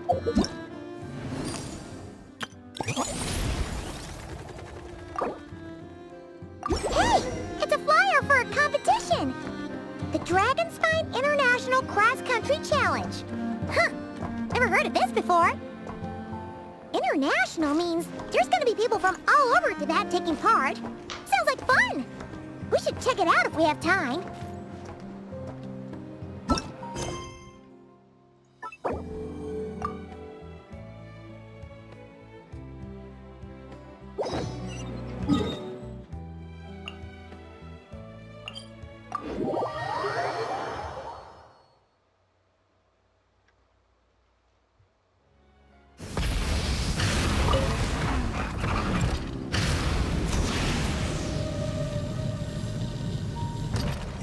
Hey! It's a flyer for a competition! The Dragon Spine International Cross Country Challenge. Huh! Never heard of this before. International means there's gonna be people from all over Tibet taking part. Sounds like fun! We should check it out if we have time.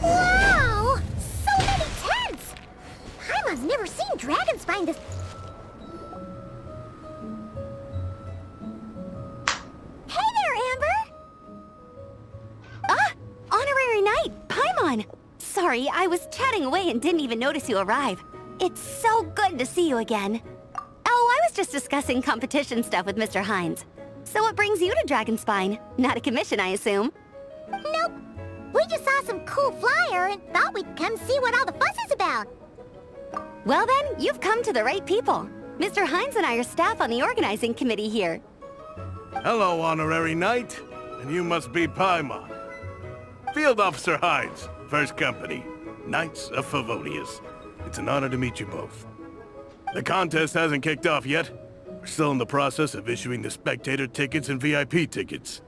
Wow! So many tents! Paimon's never seen Dragon Spine this... Hey there, Amber! Ah! Honorary Knight, Paimon! Sorry, I was chatting away and didn't even notice you arrive. It's so good to see you again. Oh, I was just discussing competition stuff with Mr. Hines. So what brings you to Dragonspine? Not a commission, I assume? Nope. We just saw some cool flyer and thought we'd come see what all the fuss is about. Well then, you've come to the right people. Mr. Hines and I are staff on the organizing committee here. Hello, Honorary Knight. And you must be Paimon. Field Officer Hines, First Company, Knights of Favonius. It's an honor to meet you both. The contest hasn't kicked off yet. We're still in the process of issuing the spectator tickets and VIP tickets.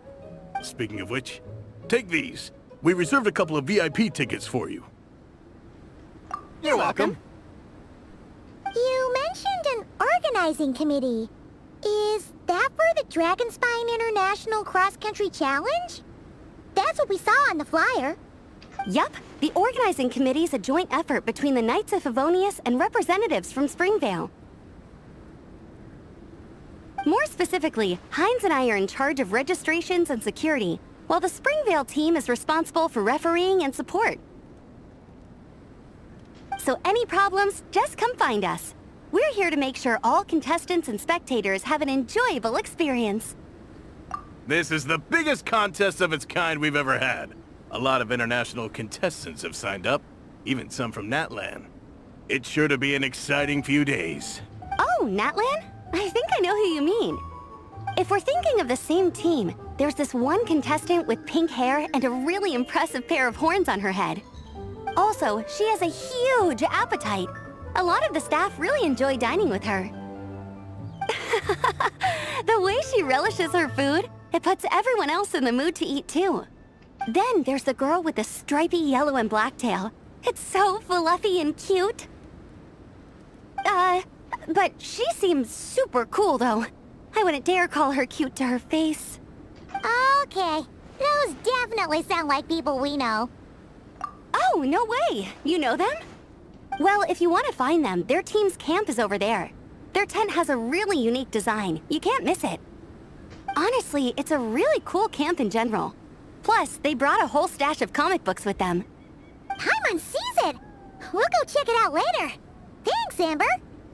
Speaking of which, take these. We reserved a couple of VIP tickets for you. You're welcome. You mentioned an organizing committee. Is that for the Dragon Spine International Cross Country Challenge? That's what we saw on the flyer. Yup, the organizing committee is a joint effort between the Knights of Favonius and representatives from Springvale. More specifically, Hines and I are in charge of registrations and security, while the Springvale team is responsible for refereeing and support. So any problems, just come find us. We're here to make sure all contestants and spectators have an enjoyable experience. This is the biggest contest of its kind we've ever had. A lot of international contestants have signed up, even some from Natlan. It's sure to be an exciting few days. Oh, Natlan? I think I know who you mean. If we're thinking of the same team, there's this one contestant with pink hair and a really impressive pair of horns on her head. Also, she has a huge appetite. A lot of the staff really enjoy dining with her. The way she relishes her food, it puts everyone else in the mood to eat too. Then there's the girl with the stripy yellow and black tail. It's so fluffy and cute. But she seems super cool though. I wouldn't dare call her cute to her face. Okay. Those definitely sound like people we know. Oh, no way! You know them? Well, if you want to find them, their team's camp is over there. Their tent has a really unique design. You can't miss it. Honestly, it's a really cool camp in general. Plus, they brought a whole stash of comic books with them. Paimon sees it! We'll go check it out later. Thanks, Amber.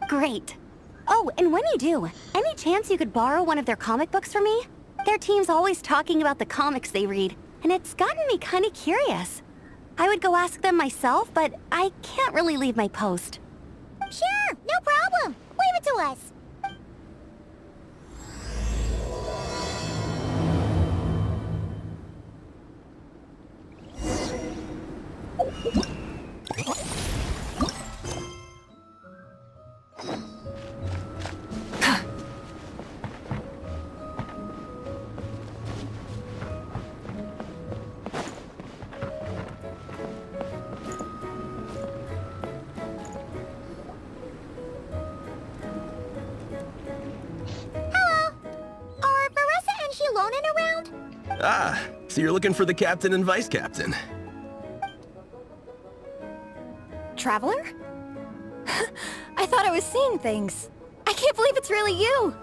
Great. Oh, and when you do, any chance you could borrow one of their comic books from me? Their team's always talking about the comics they read, and it's gotten me kind of curious. I would go ask them myself, but I can't really leave my post. Sure, no problem. Leave it to us. Ah, so you're looking for the captain and vice captain. Traveler? I thought I was seeing things. I can't believe it's really you!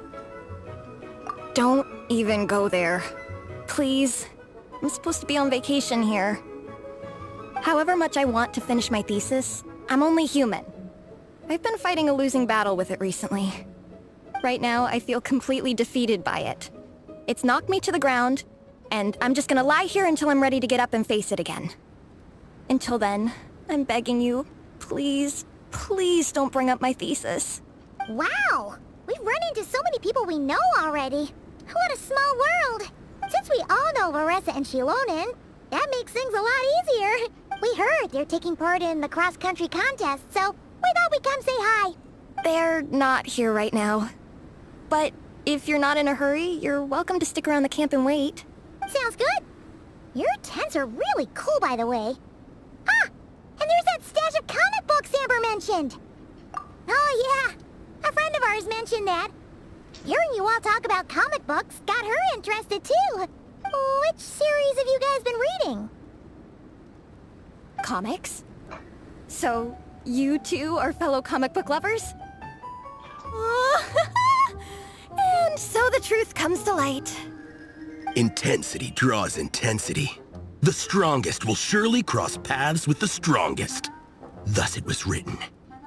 Don't even go there. Please. I'm supposed to be on vacation here. However much I want to finish my thesis, I'm only human. I've been fighting a losing battle with it recently. Right now, I feel completely defeated by it. It's knocked me to the ground, and I'm just gonna lie here until I'm ready to get up and face it again. Until then, I'm begging you, please, please don't bring up my thesis. Wow! We've run into so many people we know already. What a small world! Since we all know Larissa and Shilonen, that makes things a lot easier. We heard they're taking part in the cross-country contest, so we thought we'd come say hi. They're not here right now. But if you're not in a hurry, you're welcome to stick around the camp and wait. Sounds good. Your tents are really cool, by the way. Ah! And there's that stash of comic books Amber mentioned. Oh, yeah. A friend of ours mentioned that. Hearing you all talk about comic books got her interested, too. Which series have you guys been reading? Comics? So, you two are fellow comic book lovers? And so the truth comes to light. Intensity draws intensity. The strongest will surely cross paths with the strongest. Thus it was written,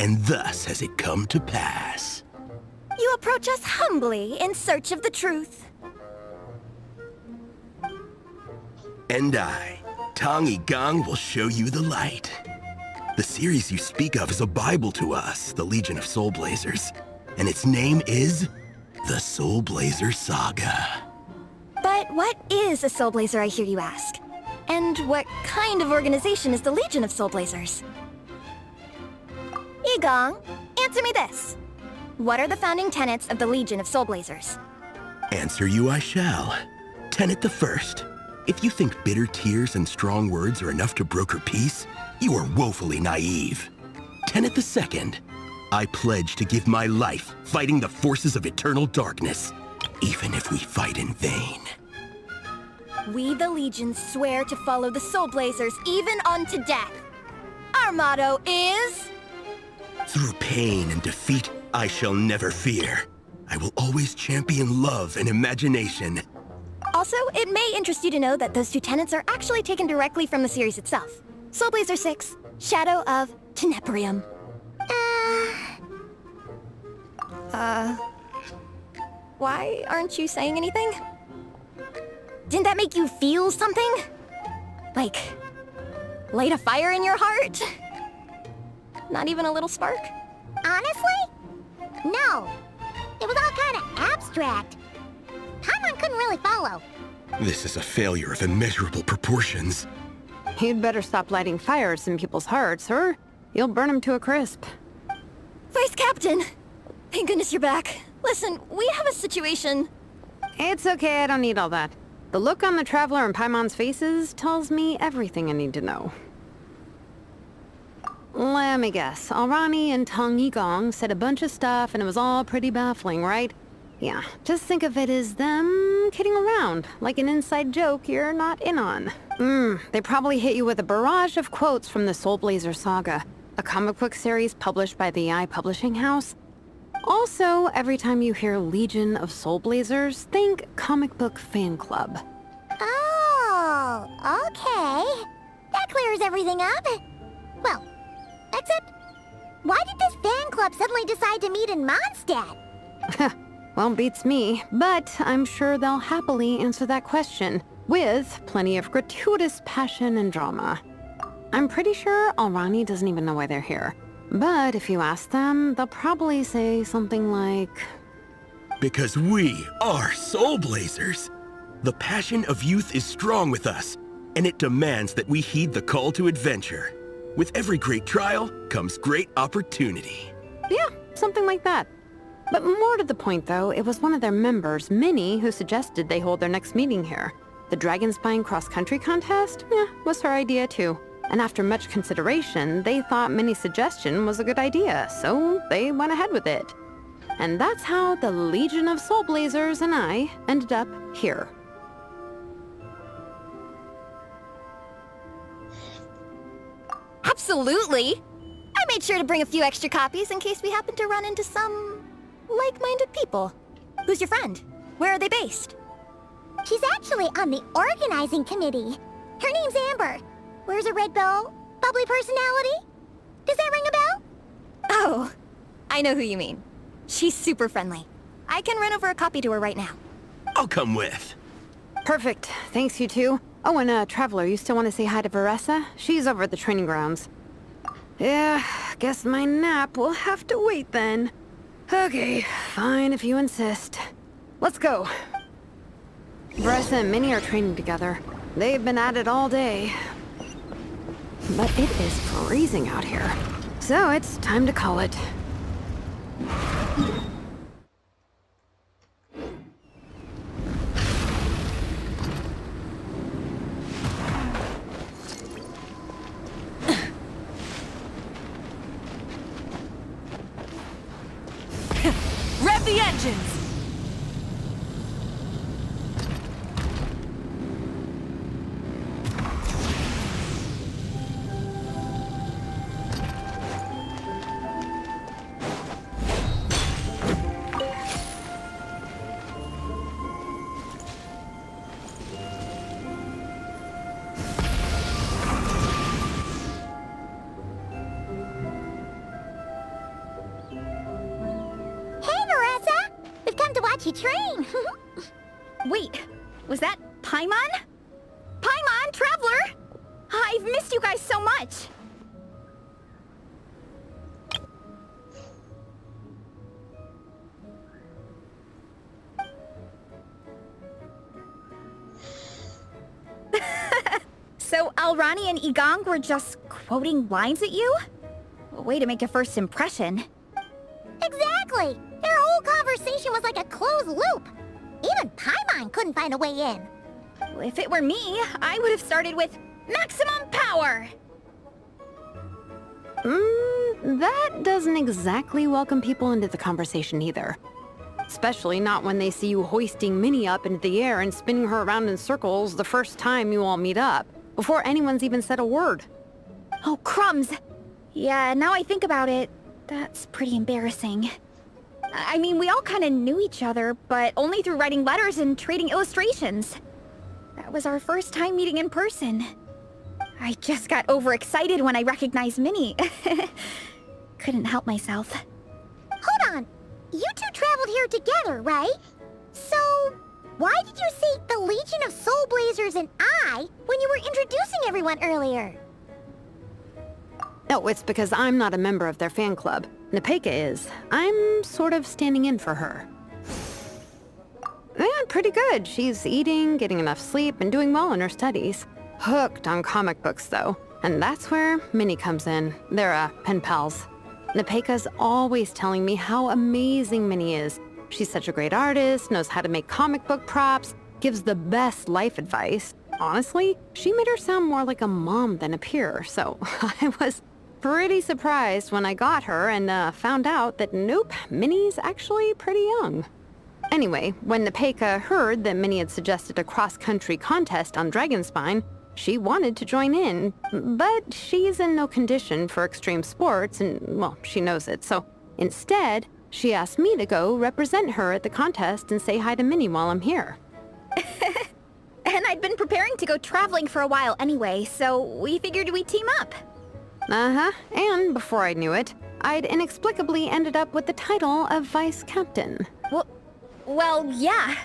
and thus has it come to pass. You approach us humbly in search of the truth. And I, Tong Gang, will show you the light. The series you speak of is a Bible to us, the Legion of Soulblazers, and its name is the Soulblazer Saga. But what is a Soulblazer, I hear you ask? And what kind of organization is the Legion of Soulblazers? Igong, answer me this. What are the founding tenets of the Legion of Soulblazers? Answer you I shall. Tenet the first. If you think bitter tears and strong words are enough to broker peace, you are woefully naive. Tenet the second. I pledge to give my life fighting the forces of eternal darkness, even if we fight in vain. We, the Legion, swear to follow the Soulblazers even unto death. Our motto is... Through pain and defeat, I shall never fear. I will always champion love and imagination. Also, it may interest you to know that those two tenets are actually taken directly from the series itself. Soulblazer 6, Shadow of Teneperium. Why aren't you saying anything? Didn't that make you feel something? Like, light a fire in your heart? Not even a little spark? Honestly? No. It was all kind of abstract. Paimon couldn't really follow. This is a failure of immeasurable proportions. You'd better stop lighting fires in people's hearts, or you'll burn them to a crisp. Vice Captain! Thank goodness you're back. Listen, we have a situation. It's okay, I don't need all that. The look on the Traveler and Paimon's faces tells me everything I need to know. Let me guess. Alrani and Tong Yigong said a bunch of stuff and it was all pretty baffling, right? Yeah, just think of it as them kidding around, like an inside joke you're not in on. They probably hit you with a barrage of quotes from the Soulblazer Saga, a comic book series published by the Publishing House. Also, every time you hear Legion of Soulblazers, think comic book fan club. Oh, okay. That clears everything up. Well, except, why did this fan club suddenly decide to meet in Mondstadt? Well, beats me, but I'm sure they'll happily answer that question, with plenty of gratuitous passion and drama. I'm pretty sure Alrani doesn't even know why they're here. But if you ask them, they'll probably say something like... Because we are Soulblazers. The passion of youth is strong with us, and it demands that we heed the call to adventure. With every great trial comes great opportunity. Yeah, something like that. But more to the point, though, it was one of their members, Minnie, who suggested they hold their next meeting here. The Dragonspine cross-country contest? Was her idea, too. And after much consideration, they thought Minnie's suggestion was a good idea, so they went ahead with it. And that's how the Legion of Soulblazers and I ended up here. Absolutely! I made sure to bring a few extra copies in case we happen to run into some... like-minded people. Who's your friend? Where are they based? She's actually on the organizing committee. Her name's Amber. Wears a red bow. Bubbly personality. Does that ring a bell? Oh, I know who you mean. She's super friendly. I can run over a copy to her right now. I'll come with. Perfect. Thanks, you two. Oh, and Traveler, you still want to say hi to Veressa? She's over at the training grounds. Yeah, guess my nap will have to wait then. Okay, fine if you insist. Let's go. Veressa and Minnie are training together. They've been at it all day. But it is freezing out here. So it's time to call it. Rev the engines! You train. Wait, was that Paimon? Paimon, Traveler! I've missed you guys so much! So Alrani and Igong were just quoting lines at you? Way to make a first impression. Exactly! Their whole conversation was like a closed loop. Even Paimon couldn't find a way in. If it were me, I would have started with maximum power! That doesn't exactly welcome people into the conversation either. Especially not when they see you hoisting Minnie up into the air and spinning her around in circles the first time you all meet up, before anyone's even said a word. Oh, crumbs! Yeah, now I think about it, that's pretty embarrassing. I mean, we all kind of knew each other, but only through writing letters and trading illustrations. That was our first time meeting in person. I just got overexcited when I recognized Minnie. Couldn't help myself. Hold on. You two traveled here together, right? So, why did you say the Legion of Soulblazers and I when you were introducing everyone earlier? No, it's because I'm not a member of their fan club. Nepeka is. I'm sort of standing in for her. Yeah, pretty good. She's eating, getting enough sleep, and doing well in her studies. Hooked on comic books, though. And that's where Minnie comes in. They're, pen pals. Nepeka's always telling me how amazing Minnie is. She's such a great artist, knows how to make comic book props, gives the best life advice. Honestly, she made her sound more like a mom than a peer, so I was pretty surprised when I got her and found out that nope, Minnie's actually pretty young. Anyway, when Nepeka heard that Minnie had suggested a cross-country contest on Dragonspine, she wanted to join in, but she's in no condition for extreme sports and, well, she knows it. So instead, she asked me to go represent her at the contest and say hi to Minnie while I'm here. And I'd been preparing to go traveling for a while anyway, so we figured we'd team up. Uh-huh, and before I knew it, I'd inexplicably ended up with the title of Vice Captain. Well, yeah.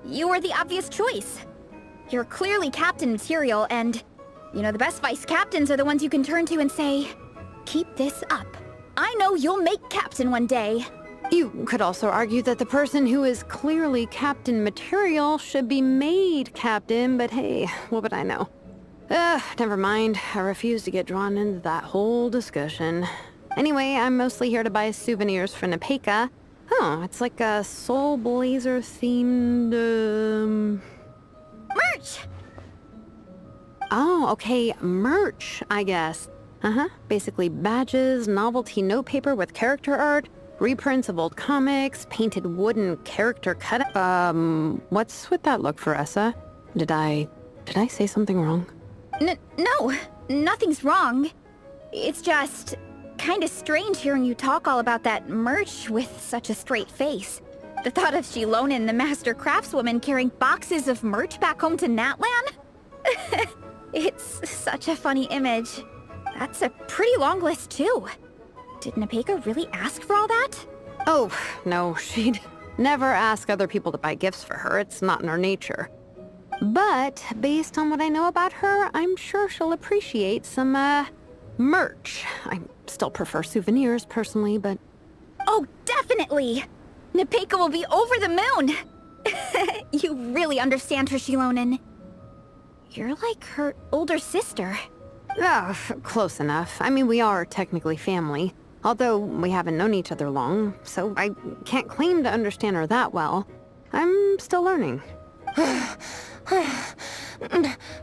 You were the obvious choice. You're clearly captain material, and, you know, the best vice captains are the ones you can turn to and say, keep this up. I know you'll make captain one day. You could also argue that the person who is clearly captain material should be made captain, but hey, what would I know? Never mind. I refuse to get drawn into that whole discussion. Anyway, I'm mostly here to buy souvenirs for Nepeka. Oh, it's like a Soulblazer themed, Merch! Oh, okay, merch, I guess. Basically badges, novelty notepaper with character art, reprints of old comics, painted wooden character cut. What's with that look, Veressa? Did I say something wrong? No, nothing's wrong. It's just kinda strange hearing you talk all about that merch with such a straight face. The thought of Shilonin, the master craftswoman, carrying boxes of merch back home to Natlan? It's such a funny image. That's a pretty long list, too. Did Nepeka really ask for all that? Oh, no, she'd never ask other people to buy gifts for her. It's not in her nature. But based on what I know about her, I'm sure she'll appreciate some, merch. I still prefer souvenirs, personally, but... Oh, definitely! Nepeka will be over the moon! You really understand her, Shilonen. You're like her older sister. Oh, close enough. I mean, we are technically family, although we haven't known each other long, so I can't claim to understand her that well. I'm still learning.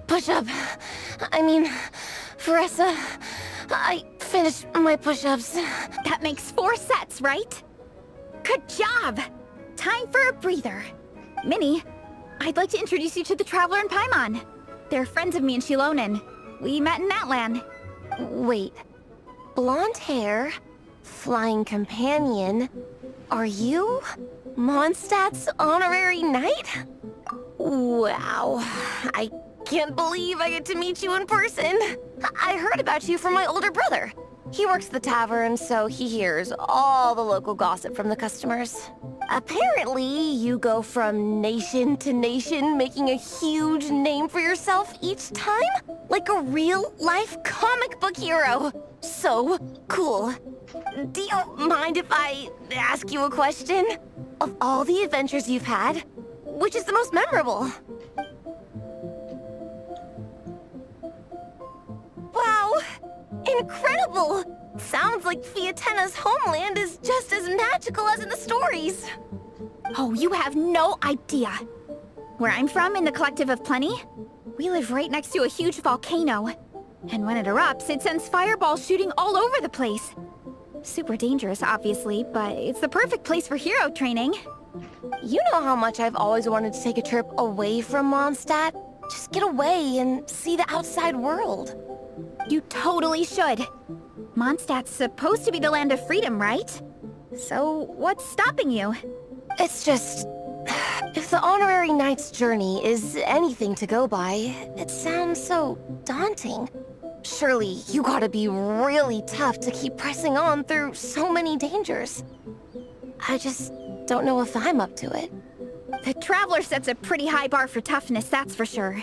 Push-up. I mean, Veressa, I finished my push-ups. That makes 4 sets, right? Good job! Time for a breather. Minnie, I'd like to introduce you to the Traveler and Paimon. They're friends of me and Shilonen. We met in Atlan. Wait. Blonde hair, flying companion. Are you Mondstadt's honorary knight? Wow. I can't believe I get to meet you in person. I heard about you from my older brother. He works the tavern, so he hears all the local gossip from the customers. Apparently, you go from nation to nation, making a huge name for yourself each time? Like a real-life comic book hero. So cool. Do you mind if I ask you a question? Of all the adventures you've had, which is the most memorable? Wow! Incredible! Sounds like Fietena's homeland is just as magical as in the stories. Oh, you have no idea. Where I'm from, in the Collective of Plenty, we live right next to a huge volcano. And when it erupts, it sends fireballs shooting all over the place. Super dangerous, obviously, but it's the perfect place for hero training. You know how much I've always wanted to take a trip away from Mondstadt? Just get away and see the outside world. You totally should. Mondstadt's supposed to be the land of freedom, right? So, what's stopping you? It's just... if the honorary knight's journey is anything to go by, it sounds so daunting. Surely you gotta be really tough to keep pressing on through so many dangers. I just don't know if I'm up to it. The Traveler sets a pretty high bar for toughness, that's for sure.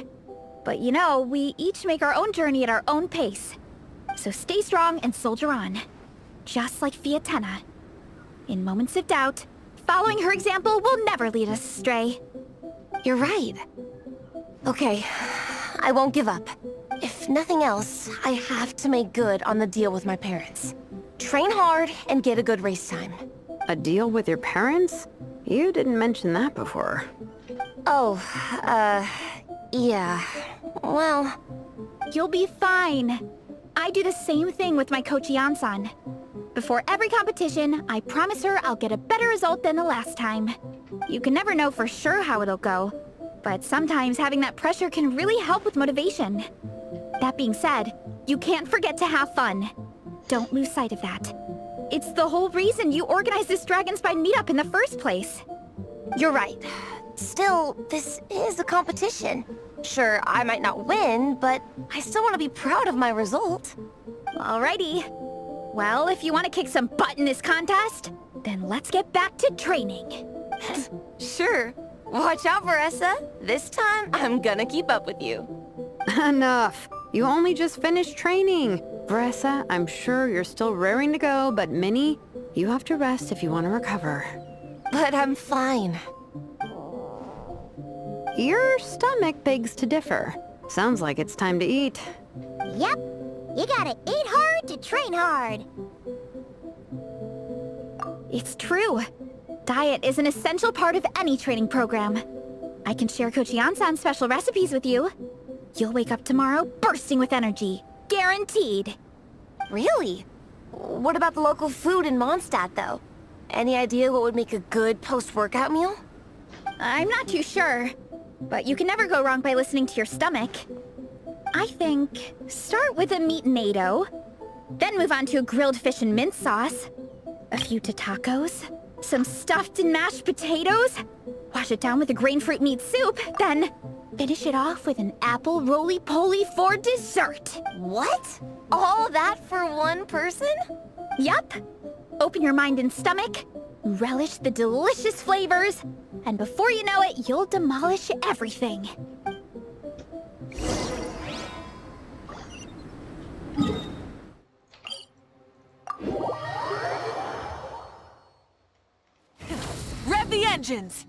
But you know, we each make our own journey at our own pace. So stay strong and soldier on. Just like Fietena. In moments of doubt, following her example will never lead us astray. You're right. Okay, I won't give up. If nothing else, I have to make good on the deal with my parents. Train hard and get a good race time. A deal with your parents? You didn't mention that before. Oh, yeah. Well... You'll be fine. I do the same thing with my coach Yan-san. Before every competition, I promise her I'll get a better result than the last time. You can never know for sure how it'll go, but sometimes having that pressure can really help with motivation. That being said, you can't forget to have fun. Don't lose sight of that. It's the whole reason you organized this Dragonspine meetup in the first place. You're right. Still, this is a competition. Sure, I might not win, but I still want to be proud of my result. Alrighty. Well, if you want to kick some butt in this contest, then let's get back to training. Sure. Watch out, Veressa. This time, I'm gonna keep up with you. Enough. You only just finished training. Veressa, I'm sure you're still raring to go, but Minnie, you have to rest if you want to recover. But I'm fine. Your stomach begs to differ. Sounds like it's time to eat. Yep. You gotta eat hard to train hard. It's true. Diet is an essential part of any training program. I can share Coach Yan-san's special recipes with you. You'll wake up tomorrow bursting with energy. Guaranteed. Really? What about the local food in Mondstadt, though? Any idea what would make a good post-workout meal? I'm not too sure, but you can never go wrong by listening to your stomach. I think start with a meat-nado, then move on to a grilled fish and mint sauce, a few tacos, some stuffed and mashed potatoes, wash it down with a grain fruit meat soup, then finish it off with an apple roly-poly for dessert. What? All that for one person? Yup. Open your mind and stomach, relish the delicious flavors, and before you know it, you'll demolish everything. Rev the engines!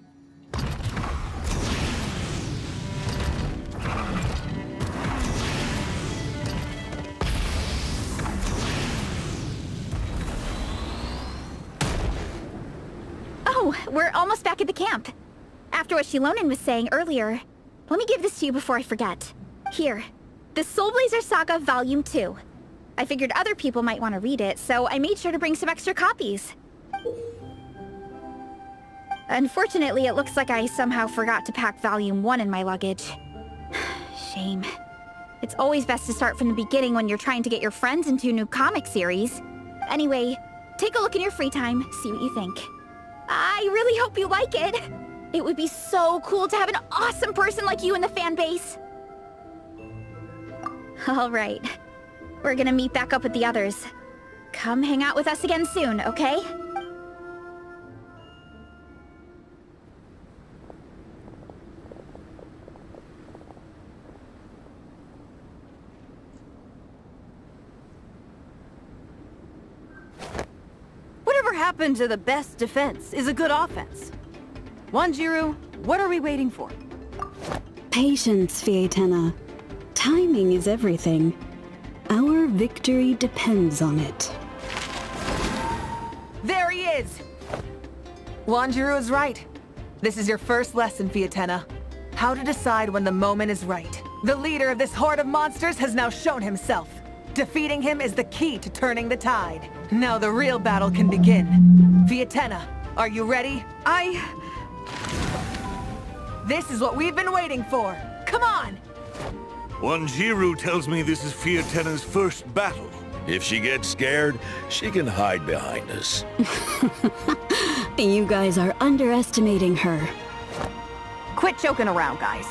Oh, we're almost back at the camp. After what Shilonen was saying earlier, let me give this to you before I forget. Here, the Soulblazers Saga Volume 2. I figured other people might want to read it, so I made sure to bring some extra copies. Unfortunately, it looks like I somehow forgot to pack Volume 1 in my luggage. Shame. It's always best to start from the beginning when you're trying to get your friends into a new comic series. Anyway, take a look in your free time, see what you think. I really hope you like it. It would be so cool to have an awesome person like you in the fan base. All right. We're gonna meet back up with the others. Come hang out with us again soon, okay? Whatever happened to the best defense is a good offense. Wanjiru, what are we waiting for? Patience, Fietena. Timing is everything. Our victory depends on it. There he is! Wanjiru is right. This is your first lesson, Fietena. How to decide when the moment is right. The leader of this horde of monsters has now shown himself. Defeating him is the key to turning the tide. Now the real battle can begin. Fietena, are you ready? This is what we've been waiting for. Come on! Wanjiru tells me this is Fietena's first battle. If she gets scared, she can hide behind us. You guys are underestimating her. Quit joking around, guys.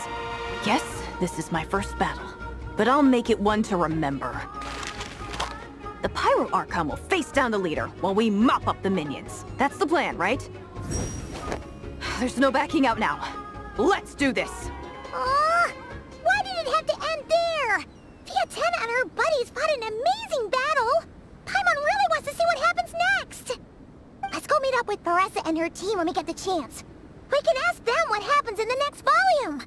Yes, this is my first battle, but I'll make it one to remember. The Pyro Archon will face down the leader while we mop up the minions. That's the plan, right? There's no backing out now. Let's do this! Why did it have to end there? Fietena and her buddies fought an amazing battle! Paimon really wants to see what happens next! Let's go meet up with Paressa and her team when we get the chance. We can ask them what happens in the next volume!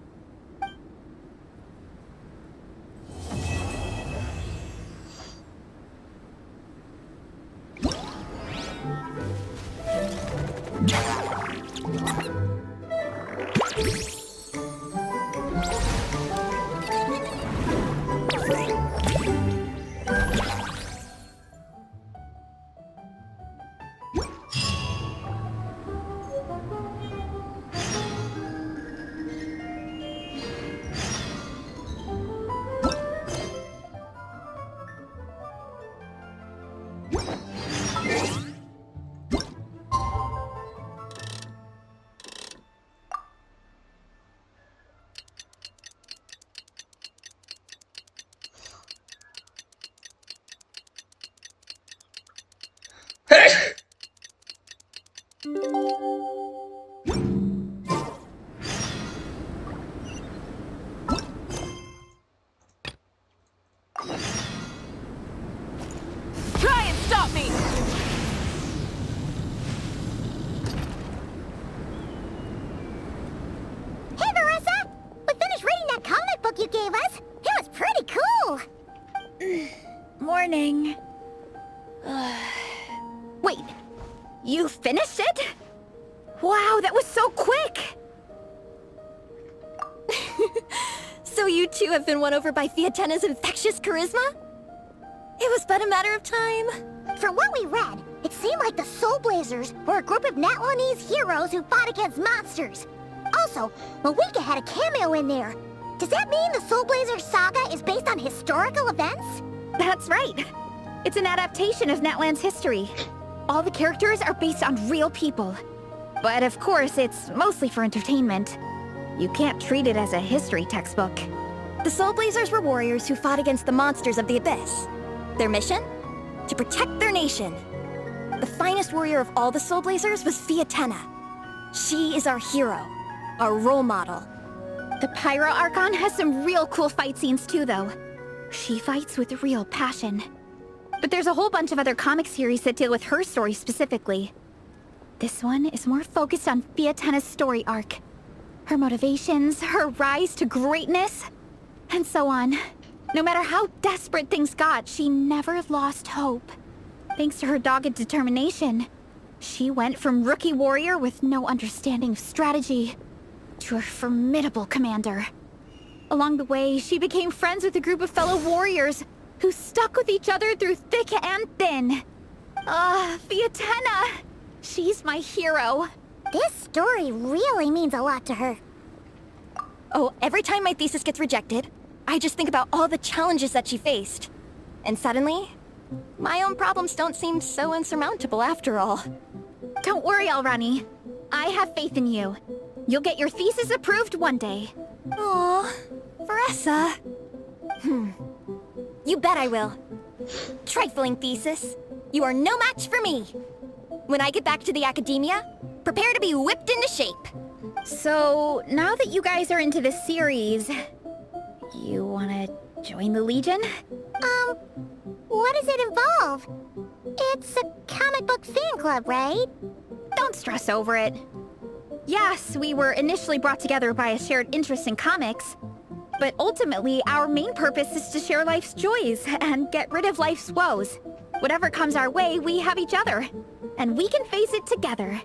Try and stop me! Hey, Paressa! We finished reading that comic book you gave us! It was pretty cool! Morning. Wait, you finished it? Wow, that was so quick! So you two have been won over by Fietena's infectious charisma? It was but a matter of time. From what we read, it seemed like the Soulblazers were a group of Natlanese heroes who fought against monsters. Also, Mawika had a cameo in there. Does that mean the Soulblazers saga is based on historical events? That's right. It's an adaptation of Natlan's history. All the characters are based on real people. But of course, it's mostly for entertainment. You can't treat it as a history textbook. The Soulblazers were warriors who fought against the monsters of the Abyss. Their mission? To protect their nation. the finest warrior of all the Soulblazers was Fietena. She is our hero, our role model. The Pyro Archon has some real cool fight scenes too, though. She fights with real passion. But there's a whole bunch of other comic series that deal with her story specifically. This one is more focused on Fietena's story arc. Her motivations, her rise to greatness, and so on. No matter how desperate things got, she never lost hope. Thanks to her dogged determination, she went from rookie warrior with no understanding of strategy to a formidable commander. Along the way, she became friends with a group of fellow warriors who stuck with each other through thick and thin. Fietena! She's my hero. This story really means a lot to her. Oh, every time my thesis gets rejected, I just think about all the challenges that she faced. And suddenly, my own problems don't seem so insurmountable after all. Don't worry, Alrani. I have faith in you. You'll get your thesis approved one day. Aw, Veressa. You bet I will. Trifling thesis. You are no match for me. When I get back to the academia, prepare to be whipped into shape. So, now that you guys are into this series, you wanna join the Legion? What does it involve? It's a comic book fan club, right? Don't stress over it. Yes, we were initially brought together by a shared interest in comics, but ultimately our main purpose is to share life's joys and get rid of life's woes. Whatever comes our way, we have each other, and we can face it together.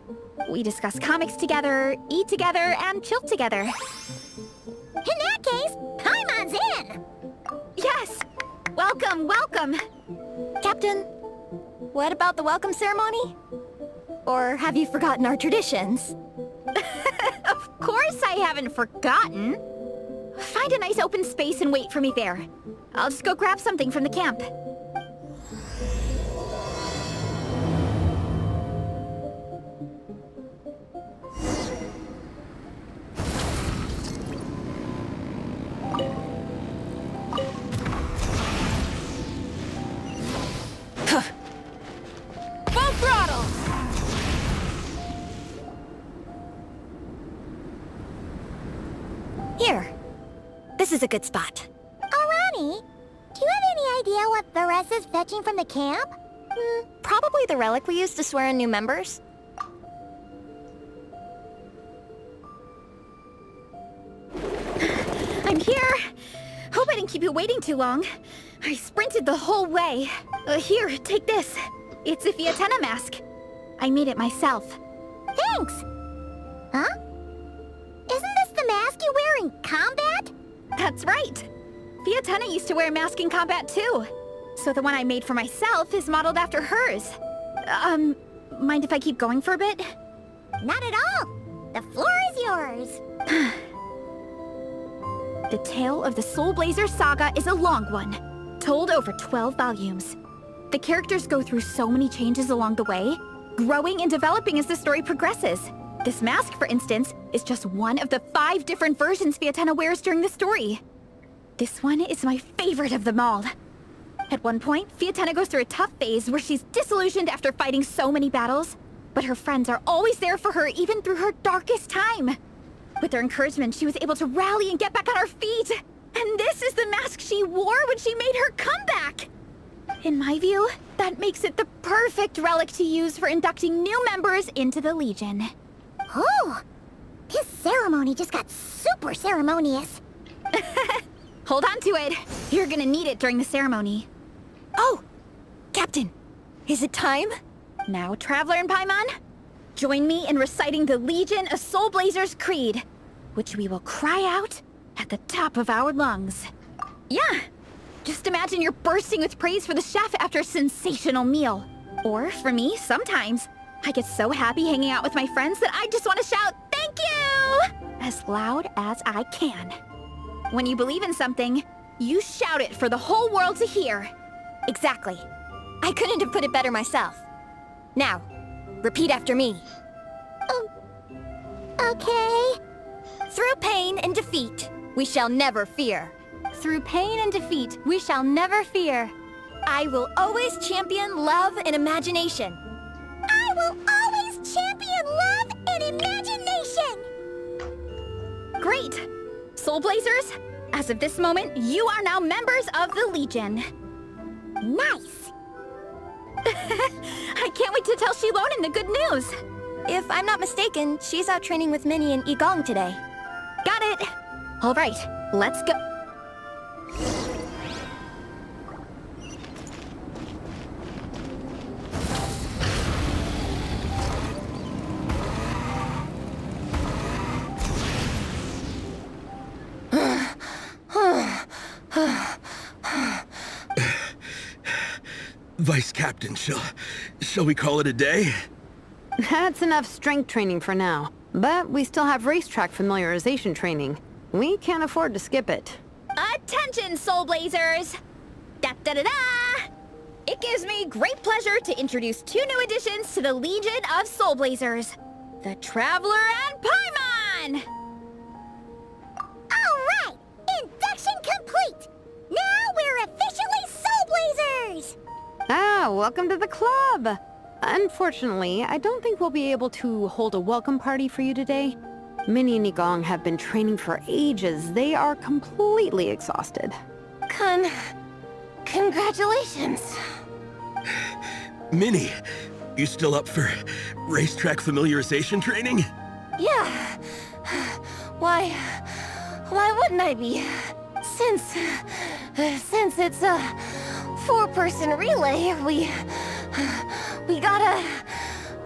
We discuss comics together, eat together, and chill together. In that case, Paimon's in! Yes! Welcome, welcome! Captain, what about the welcome ceremony? Or have you forgotten our traditions? Of course I haven't forgotten! Find a nice open space and wait for me there. I'll just go grab something from the camp. Full throttle! Here. This is a good spot. Alrani, do you have any idea what Veressa's fetching from the camp? Probably the relic we used to swear in new members. I'm here! Hope I didn't keep you waiting too long. I sprinted the whole way. Here, take this. It's a Fietena mask. I made it myself. Thanks! Huh? Isn't this the mask you wear in combat? That's right! Fietena used to wear a mask in combat too. So the one I made for myself is modeled after hers. Mind if I keep going for a bit? Not at all! The floor is yours! The tale of the Soulblazers saga is a long one, told over 12 volumes. The characters go through so many changes along the way, growing and developing as the story progresses. This mask, for instance, is just one of the 5 different versions Fietena wears during the story. This one is my favorite of them all. At one point, Fietena goes through a tough phase where she's disillusioned after fighting so many battles, but her friends are always there for her even through her darkest time. With their encouragement, she was able to rally and get back on her feet. And this is the mask she wore when she made her comeback. In my view, that makes it the perfect relic to use for inducting new members into the Legion. Oh! This ceremony just got super ceremonious. Hold on to it. You're gonna need it during the ceremony. Oh! Captain, is it time? Now, Traveler and Paimon, join me in reciting the Legion of Soulblazers Creed, which we will cry out at the top of our lungs. Yeah, just imagine you're bursting with praise for the chef after a sensational meal. Or, for me, sometimes, I get so happy hanging out with my friends that I just want to shout, "Thank you!" as loud as I can. When you believe in something, you shout it for the whole world to hear. Exactly. I couldn't have put it better myself. Now, repeat after me. Okay. Through pain and defeat, we shall never fear. Through pain and defeat, we shall never fear. I will always champion love and imagination. will always champion love and imagination! Great! Soulblazers, as of this moment, you are now members of the Legion. Nice! I can't wait to tell Shilonen the good news. If I'm not mistaken, she's out training with Minnie and Igong today. Got it. All right, let's go. Vice Captain, shall we call it a day? That's enough strength training for now. But we still have racetrack familiarization training. We can't afford to skip it. Attention, Soulblazers! Da-da-da-da! It gives me great pleasure to introduce 2 new additions to the Legion of Soulblazers. The Traveler and Paimon! Alright! Induction complete! Now we're officially Soulblazers! Ah, welcome to the club! Unfortunately, I don't think we'll be able to hold a welcome party for you today. Minnie and Igong have been training for ages. They are completely exhausted. Congratulations. Minnie, you still up for racetrack familiarization training? Yeah. Why wouldn't I be? Since it's a 4-person relay, we gotta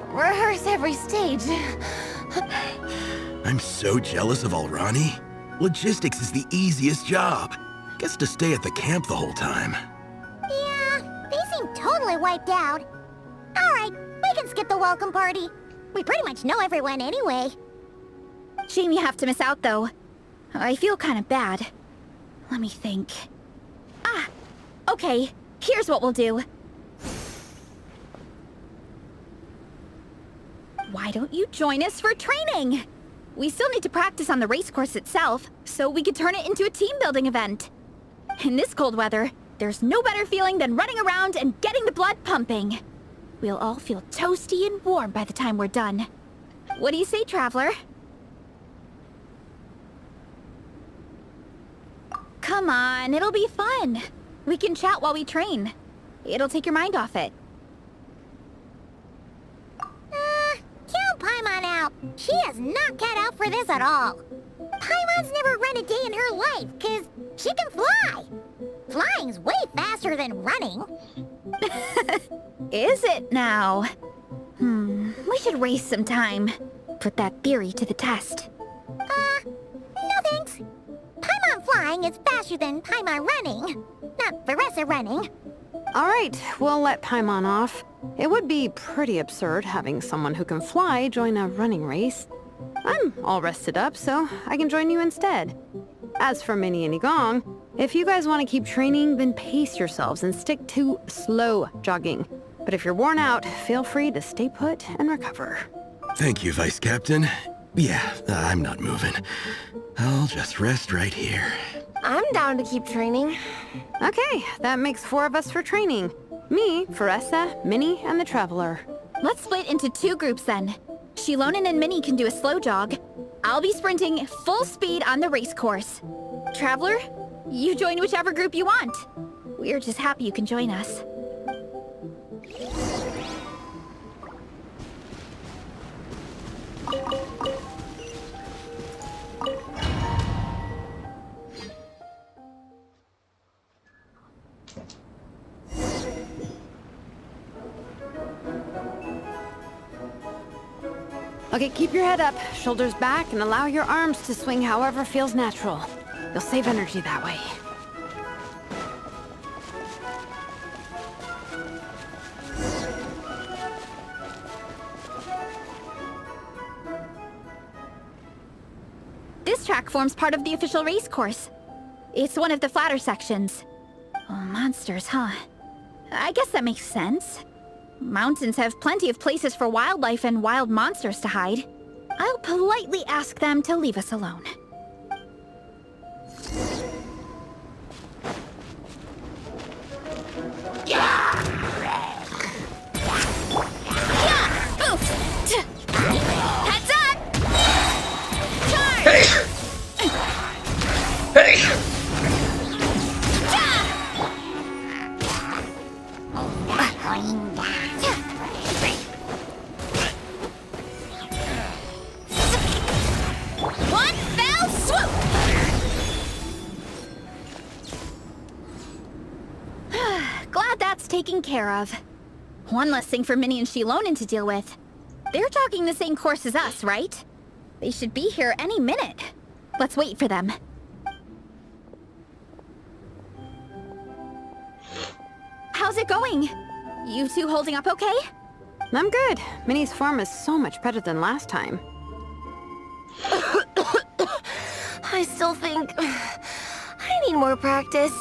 rehearse every stage. I'm so jealous of Alrani. Logistics is the easiest job. Gets to stay at the camp the whole time. Yeah, they seem totally wiped out. Alright, we can skip the welcome party. We pretty much know everyone anyway. Shame you have to miss out, though. I feel kind of bad. Let me think. Ah! Okay, here's what we'll do. Why don't you join us for training? We still need to practice on the race course itself, so we could turn it into a team-building event. In this cold weather, there's no better feeling than running around and getting the blood pumping. We'll all feel toasty and warm by the time we're done. What do you say, Traveler? Come on, it'll be fun. We can chat while we train. It'll take your mind off it. Count Paimon out. She is not cut out for this at all. Paimon's never run a day in her life, 'cause she can fly. Flying's way faster than running. Is it now? We should race sometime. Put that theory to the test. No thanks. Paimon flying is faster than Paimon running. Not Veressa running. Alright, we'll let Paimon off. It would be pretty absurd having someone who can fly join a running race. I'm all rested up, so I can join you instead. As for Minnie and Igong, if you guys want to keep training, then pace yourselves and stick to slow jogging. But if you're worn out, feel free to stay put and recover. Thank you, Vice Captain. Yeah, I'm not moving. I'll just rest right here. I'm down to keep training. Okay, that makes 4 of us for training. Me, Veressa, Minnie, and the Traveler. Let's split into 2 groups then. Shilonen and Minnie can do a slow jog. I'll be sprinting full speed on the race course. Traveler, you join whichever group you want. We're just happy you can join us. Okay, keep your head up, shoulders back, and allow your arms to swing however feels natural. You'll save energy that way. This track forms part of the official race course. It's one of the flatter sections. Oh, monsters, huh? I guess that makes sense. Mountains have plenty of places for wildlife and wild monsters to hide. I'll politely ask them to leave us alone. taken care of. One less thing for Minnie and Shilonen to deal with. They're jogging the same course as us, right? They should be here any minute. Let's wait for them. How's it going? You two holding up okay? I'm good. Minnie's form is so much better than last time. I still think I need more practice.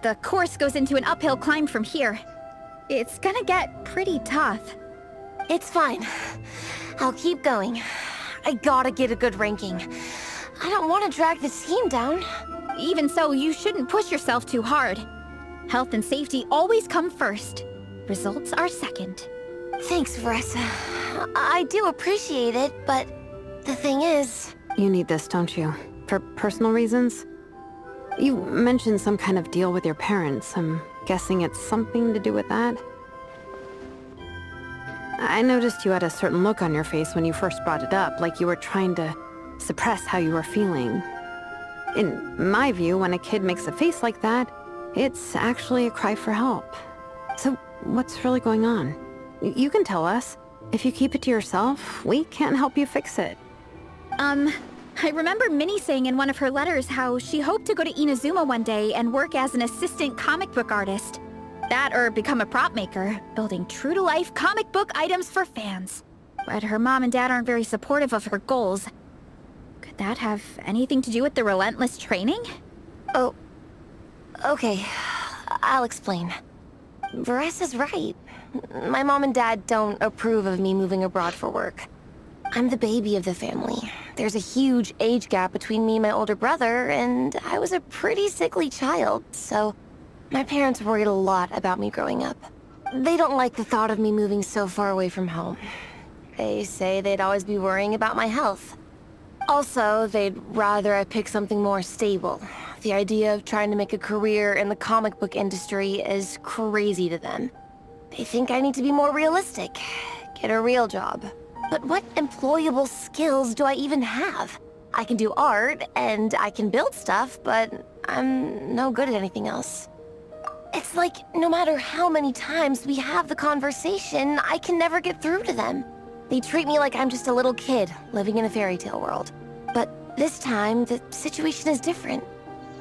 The course goes into an uphill climb from here. It's gonna get pretty tough. It's fine. I'll keep going. I gotta get a good ranking. I don't want to drag this team down. Even so, you shouldn't push yourself too hard. Health and safety always come first. Results are second. Thanks, Veressa. I do appreciate it, but the thing is... You need this, don't you? For personal reasons? You mentioned some kind of deal with your parents. I'm guessing it's something to do with that? I noticed you had a certain look on your face when you first brought it up, like you were trying to suppress how you were feeling. In my view, when a kid makes a face like that, it's actually a cry for help. So, what's really going on? You can tell us. If you keep it to yourself, we can't help you fix it. I remember Minnie saying in one of her letters how she hoped to go to Inazuma one day and work as an assistant comic book artist. That or become a prop maker, building true-to-life comic book items for fans. But her mom and dad aren't very supportive of her goals. Could that have anything to do with the relentless training? Oh, okay. I'll explain. Veressa's right. My mom and dad don't approve of me moving abroad for work. I'm the baby of the family. There's a huge age gap between me and my older brother, and I was a pretty sickly child, so my parents worried a lot about me growing up. They don't like the thought of me moving so far away from home. They say they'd always be worrying about my health. Also, they'd rather I pick something more stable. The idea of trying to make a career in the comic book industry is crazy to them. They think I need to be more realistic, get a real job. But what employable skills do I even have? I can do art, and I can build stuff, but I'm no good at anything else. It's like, no matter how many times we have the conversation, I can never get through to them. They treat me like I'm just a little kid, living in a fairy tale world. But this time, the situation is different.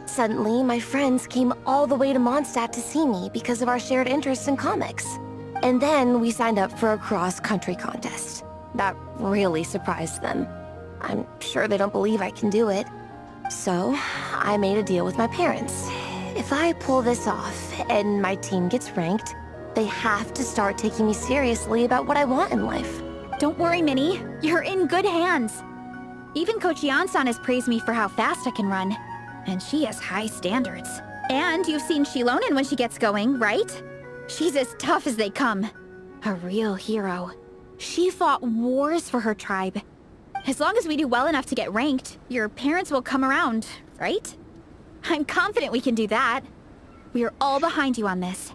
Suddenly, my friends came all the way to Mondstadt to see me because of our shared interest in comics. And then we signed up for a cross-country contest. That really surprised them. I'm sure they don't believe I can do it. So, I made a deal with my parents. If I pull this off and my team gets ranked, they have to start taking me seriously about what I want in life. Don't worry, Minnie. You're in good hands. Even Coach Yan-san has praised me for how fast I can run. And she has high standards. And you've seen Shilonen when she gets going, right? She's as tough as they come. A real hero. She fought wars for her tribe. As long as we do well enough to get ranked, your parents will come around, right? I'm confident we can do that. We are all behind you on this.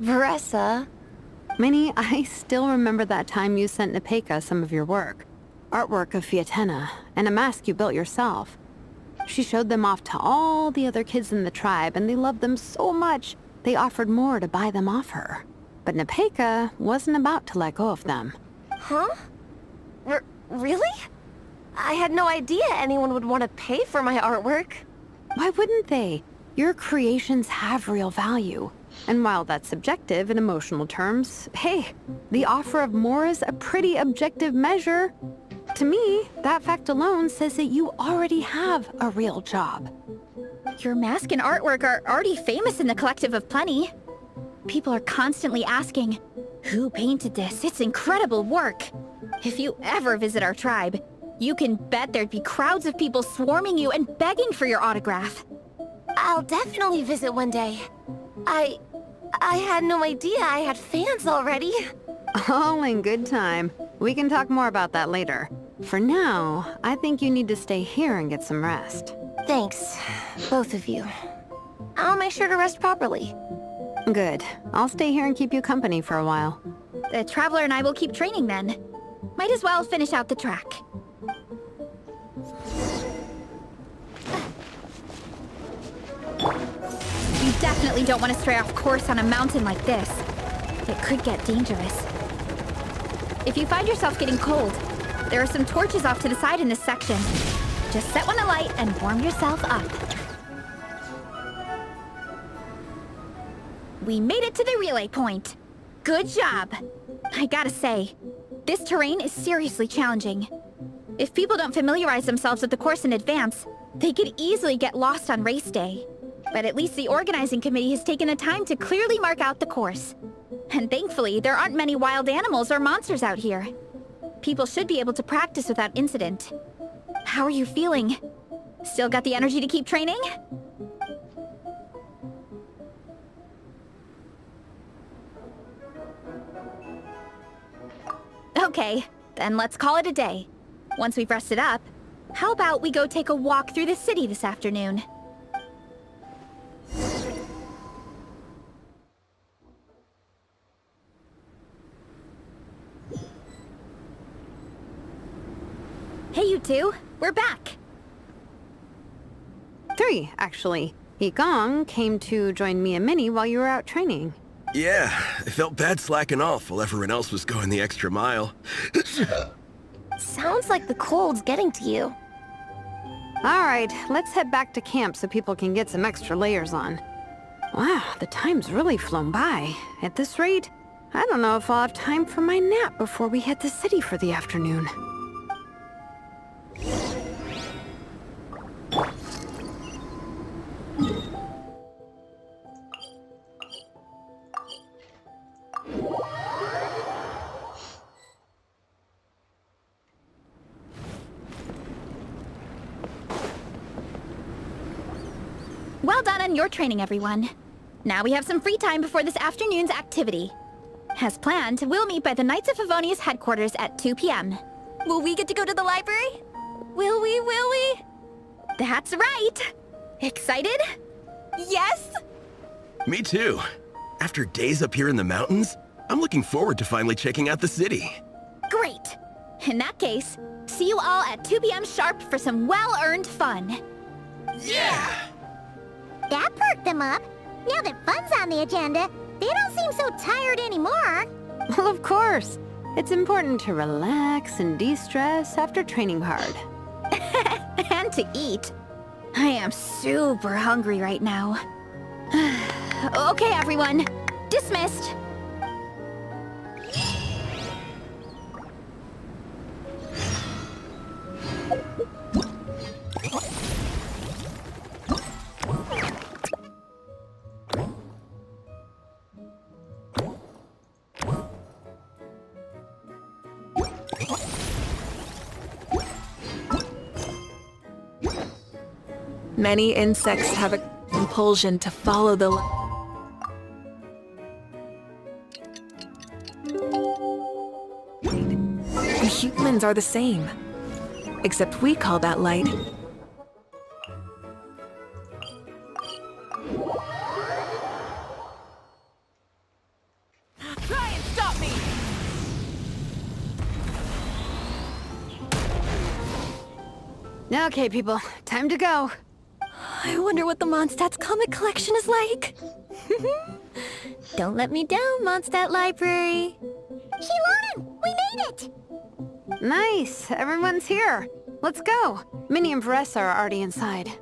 Veressa. Minnie, I still remember that time you sent Nepeka some of your work. Artwork of Fietena, and a mask you built yourself. She showed them off to all the other kids in the tribe, and they loved them so much, they offered more to buy them off her. But Nepeka wasn't about to let go of them. Huh? Really? I had no idea anyone would want to pay for my artwork. Why wouldn't they? Your creations have real value. And while that's subjective in emotional terms, hey, the offer of more is a pretty objective measure. To me, that fact alone says that you already have a real job. Your mask and artwork are already famous in the Collective of Plenty. People are constantly asking, who painted this? It's incredible work. If you ever visit our tribe, you can bet there'd be crowds of people swarming you and begging for your autograph. I'll definitely visit one day. I had no idea I had fans already. All in good time. We can talk more about that later. For now, I think you need to stay here and get some rest. Thanks, both of you. I'll make sure to rest properly. Good. I'll stay here and keep you company for a while. The Traveler and I will keep training then. Might as well finish out the track. You definitely don't want to stray off course on a mountain like this. It could get dangerous. If you find yourself getting cold, there are some torches off to the side in this section. Just set one alight and warm yourself up. We made it to the relay point. Good job. I gotta say, this terrain is seriously challenging. If people don't familiarize themselves with the course in advance, they could easily get lost on race day. But at least the organizing committee has taken the time to clearly mark out the course. And thankfully, there aren't many wild animals or monsters out here. People should be able to practice without incident. How are you feeling? Still got the energy to keep training? Okay, then let's call it a day. Once we've rested up, how about we go take a walk through the city this afternoon? Hey, you two. We're back. 3, actually. Yigong came to join me and Minnie while you were out training. Yeah, I felt bad slacking off while everyone else was going the extra mile. Sounds like the cold's getting to you. Alright, let's head back to camp so people can get some extra layers on. Wow, the time's really flown by. At this rate, I don't know if I'll have time for my nap before we hit the city for the afternoon. Well done on your training, everyone. Now we have some free time before this afternoon's activity. As planned, we'll meet by the Knights of Favonius headquarters at 2 p.m. Will we get to go to the library? Will we? That's right! Excited? Yes! Me too. After days up here in the mountains, I'm looking forward to finally checking out the city. Great! In that case, see you all at 2 p.m. sharp for some well-earned fun. Yeah! That perked them up. Now that fun's on the agenda, they don't seem so tired anymore. Well, of course. It's important to relax and de-stress after training hard. And to eat. I am super hungry right now. Okay, everyone. Dismissed. Many insects have a compulsion to follow the and humans are the same. Except we call that light. Try and stop me! Okay, people. Time to go. I wonder what the Mondstadt's comic collection is like. Don't let me down, Mondstadt Library. Shilonen, we made it! Nice. Everyone's here. Let's go. Minnie and Varessa are already inside.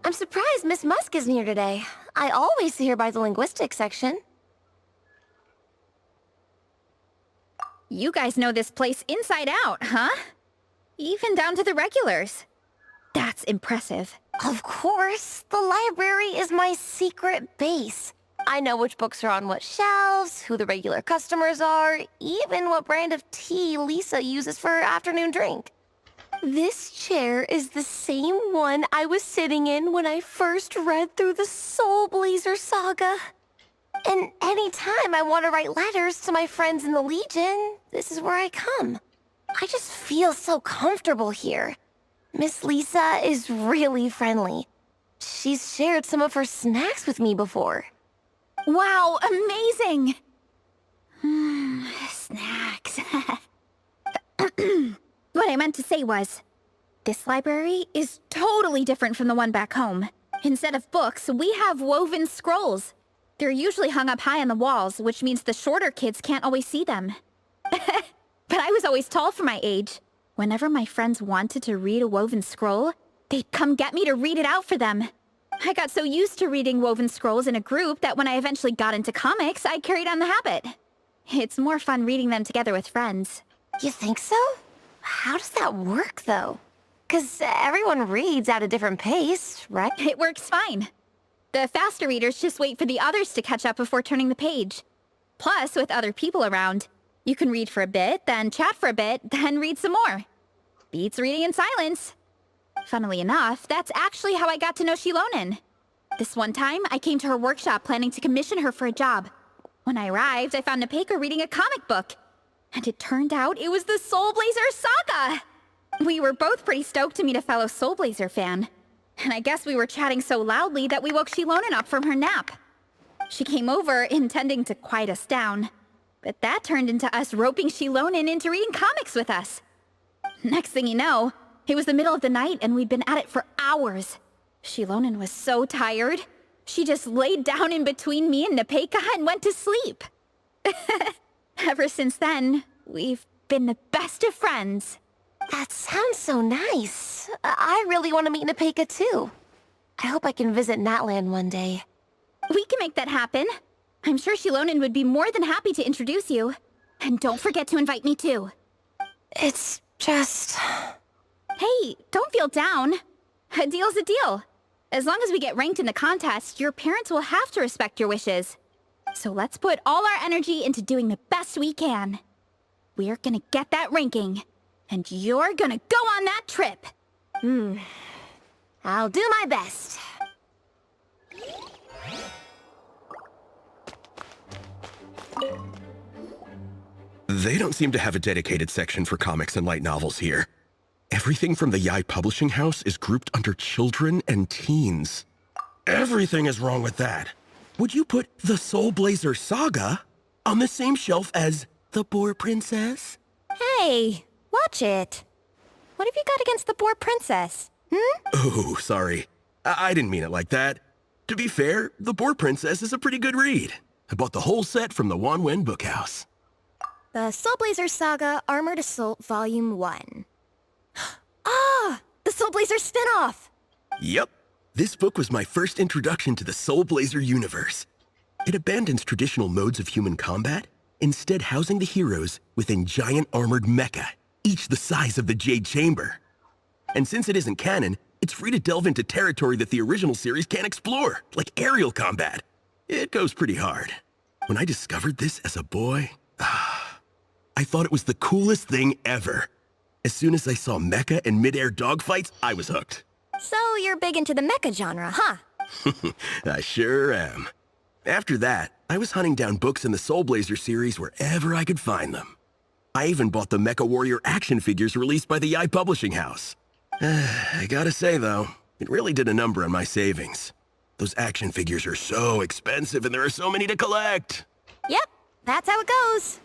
I'm surprised Miss Musk isn't here today. I always see her by the linguistics section. You guys know this place inside out, huh? Even down to the regulars. That's impressive. Of course, the library is my secret base. I know which books are on what shelves, who the regular customers are, even what brand of tea Lisa uses for her afternoon drink. This chair is the same one I was sitting in when I first read through the Soulblazers saga. And anytime I want to write letters to my friends in the Legion, this is where I come. I just feel so comfortable here. Miss Lisa is really friendly. She's shared some of her snacks with me before. Wow, amazing! Snacks. What I meant to say was, this library is totally different from the one back home. Instead of books, we have woven scrolls. They're usually hung up high on the walls, which means the shorter kids can't always see them. But I was always tall for my age. Whenever my friends wanted to read a woven scroll, they'd come get me to read it out for them. I got so used to reading woven scrolls in a group that when I eventually got into comics, I carried on the habit. It's more fun reading them together with friends. You think so? How does that work, though? 'Cause everyone reads at a different pace, right? It works fine. The faster readers just wait for the others to catch up before turning the page. Plus, with other people around, you can read for a bit, then chat for a bit, then read some more. Beats reading in silence. Funnily enough, that's actually how I got to know Shilonen. This one time, I came to her workshop planning to commission her for a job. When I arrived, I found Nepeka reading a comic book. And it turned out it was the Soulblazers Saga! We were both pretty stoked to meet a fellow Soulblazer fan. And I guess we were chatting so loudly that we woke Shilonen up from her nap. She came over intending to quiet us down. But that turned into us roping Shilonen into reading comics with us. Next thing you know, it was the middle of the night and we'd been at it for hours. Shilonen was so tired, she just laid down in between me and Nepeka and went to sleep. Ever since then, we've been the best of friends. That sounds so nice. I really want to meet Nepeka too. I hope I can visit Natland one day. We can make that happen. I'm sure Shilonen would be more than happy to introduce you. And don't forget to invite me too. It's just... Hey, don't feel down. A deal's a deal. As long as we get ranked in the contest, your parents will have to respect your wishes. So let's put all our energy into doing the best we can. We're gonna get that ranking. And you're gonna go on that trip. I'll do my best. They don't seem to have a dedicated section for comics and light novels here. Everything from the Yai Publishing House is grouped under children and teens. Everything is wrong with that. Would you put the Soulblazer Saga on the same shelf as the Boar Princess? Hey, watch it. What have you got against the Boar Princess? Oh, sorry. I didn't mean it like that. To be fair, the Boar Princess is a pretty good read. I bought the whole set from the Wanwen Bookhouse. The Soulblazers Saga Armored Assault Volume 1. Ah! The Soulblazer spin-off! Yep. This book was my first introduction to the Soulblazer universe. It abandons traditional modes of human combat, instead housing the heroes within giant armored mecha, each the size of the Jade Chamber. And since it isn't canon, it's free to delve into territory that the original series can't explore, like aerial combat. It goes pretty hard. When I discovered this as a boy, I thought it was the coolest thing ever. As soon as I saw mecha and mid-air dogfights, I was hooked. So you're big into the mecha genre, huh? I sure am. After that, I was hunting down books in the Soulblazer series wherever I could find them. I even bought the Mecha Warrior action figures released by the Yai Publishing House. I gotta say, though, it really did a number on my savings. Those action figures are so expensive and there are so many to collect. Yep, that's how it goes.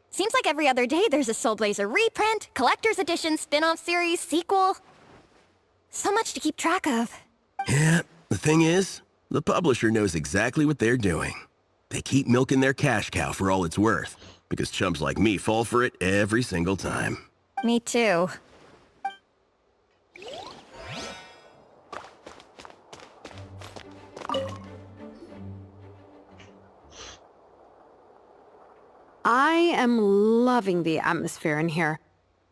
Seems like every other day there's a Soulblazer reprint, collector's edition, spin-off series, sequel. So much to keep track of. Yeah, the thing is, the publisher knows exactly what they're doing. They keep milking their cash cow for all it's worth, because chumps like me fall for it every single time. Me too. I am loving the atmosphere in here.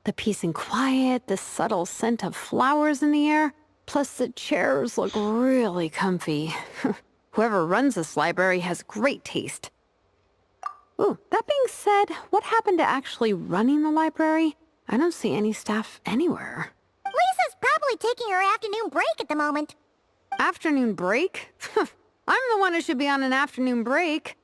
The peace and quiet, the subtle scent of flowers in the air, plus the chairs look really comfy. Whoever runs this library has great taste. Ooh, that being said, what happened to actually running the library? I don't see any staff anywhere. Lisa's probably taking her afternoon break at the moment. Afternoon break? I'm the one who should be on an afternoon break.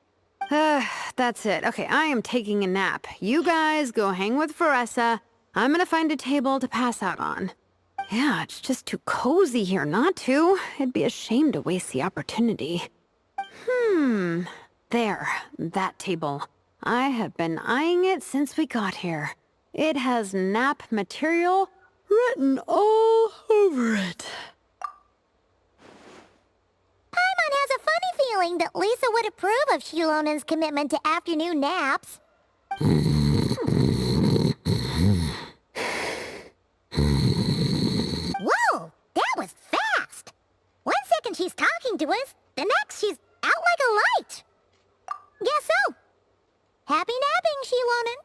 That's it. Okay, I am taking a nap. You guys go hang with Faressa. I'm gonna find a table to pass out on. Yeah, it's just too cozy here not to. It'd be a shame to waste the opportunity. There, that table. I have been eyeing it since we got here. It has nap material written all over it. Paimon has a funny feeling that Lisa would approve of Shilonen's commitment to afternoon naps. Whoa, that was fast! 1 second she's talking to us, the next she's out like a light. Guess so. Happy napping, Shilonen.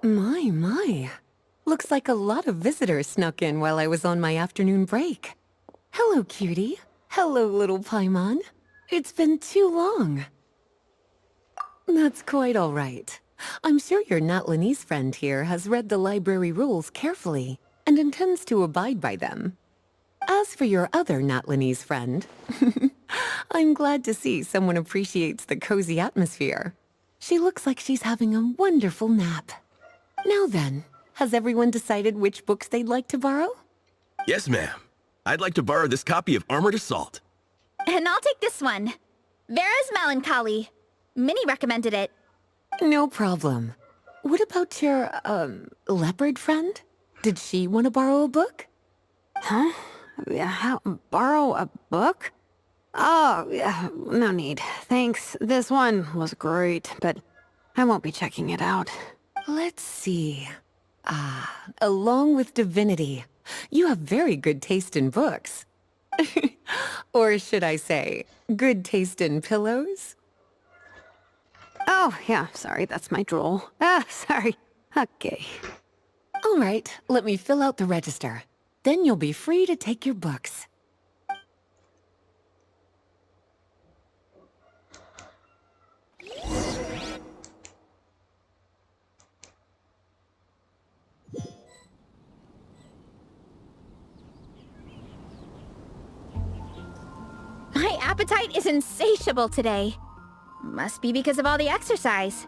My. Looks like a lot of visitors snuck in while I was on my afternoon break. Hello, cutie. Hello, little Paimon. It's been too long. That's quite all right. I'm sure your Natlanese friend here has read the library rules carefully and intends to abide by them. As for your other Natlanese friend, I'm glad to see someone appreciates the cozy atmosphere. She looks like she's having a wonderful nap. Now then, has everyone decided which books they'd like to borrow? Yes, ma'am. I'd like to borrow this copy of Armored Assault. And I'll take this one. Vera's Melancholy. Minnie recommended it. No problem. What about your, leopard friend? Did she want to borrow a book? Huh? Borrow a book? Oh, yeah, no need. Thanks. This one was great, but I won't be checking it out. Let's see. Along with Divinity, you have very good taste in books. Or should I say, good taste in pillows? Oh, yeah, sorry, that's my drool. Sorry. Okay. All right, let me fill out the register. Then you'll be free to take your books. My appetite is insatiable today. Must be because of all the exercise.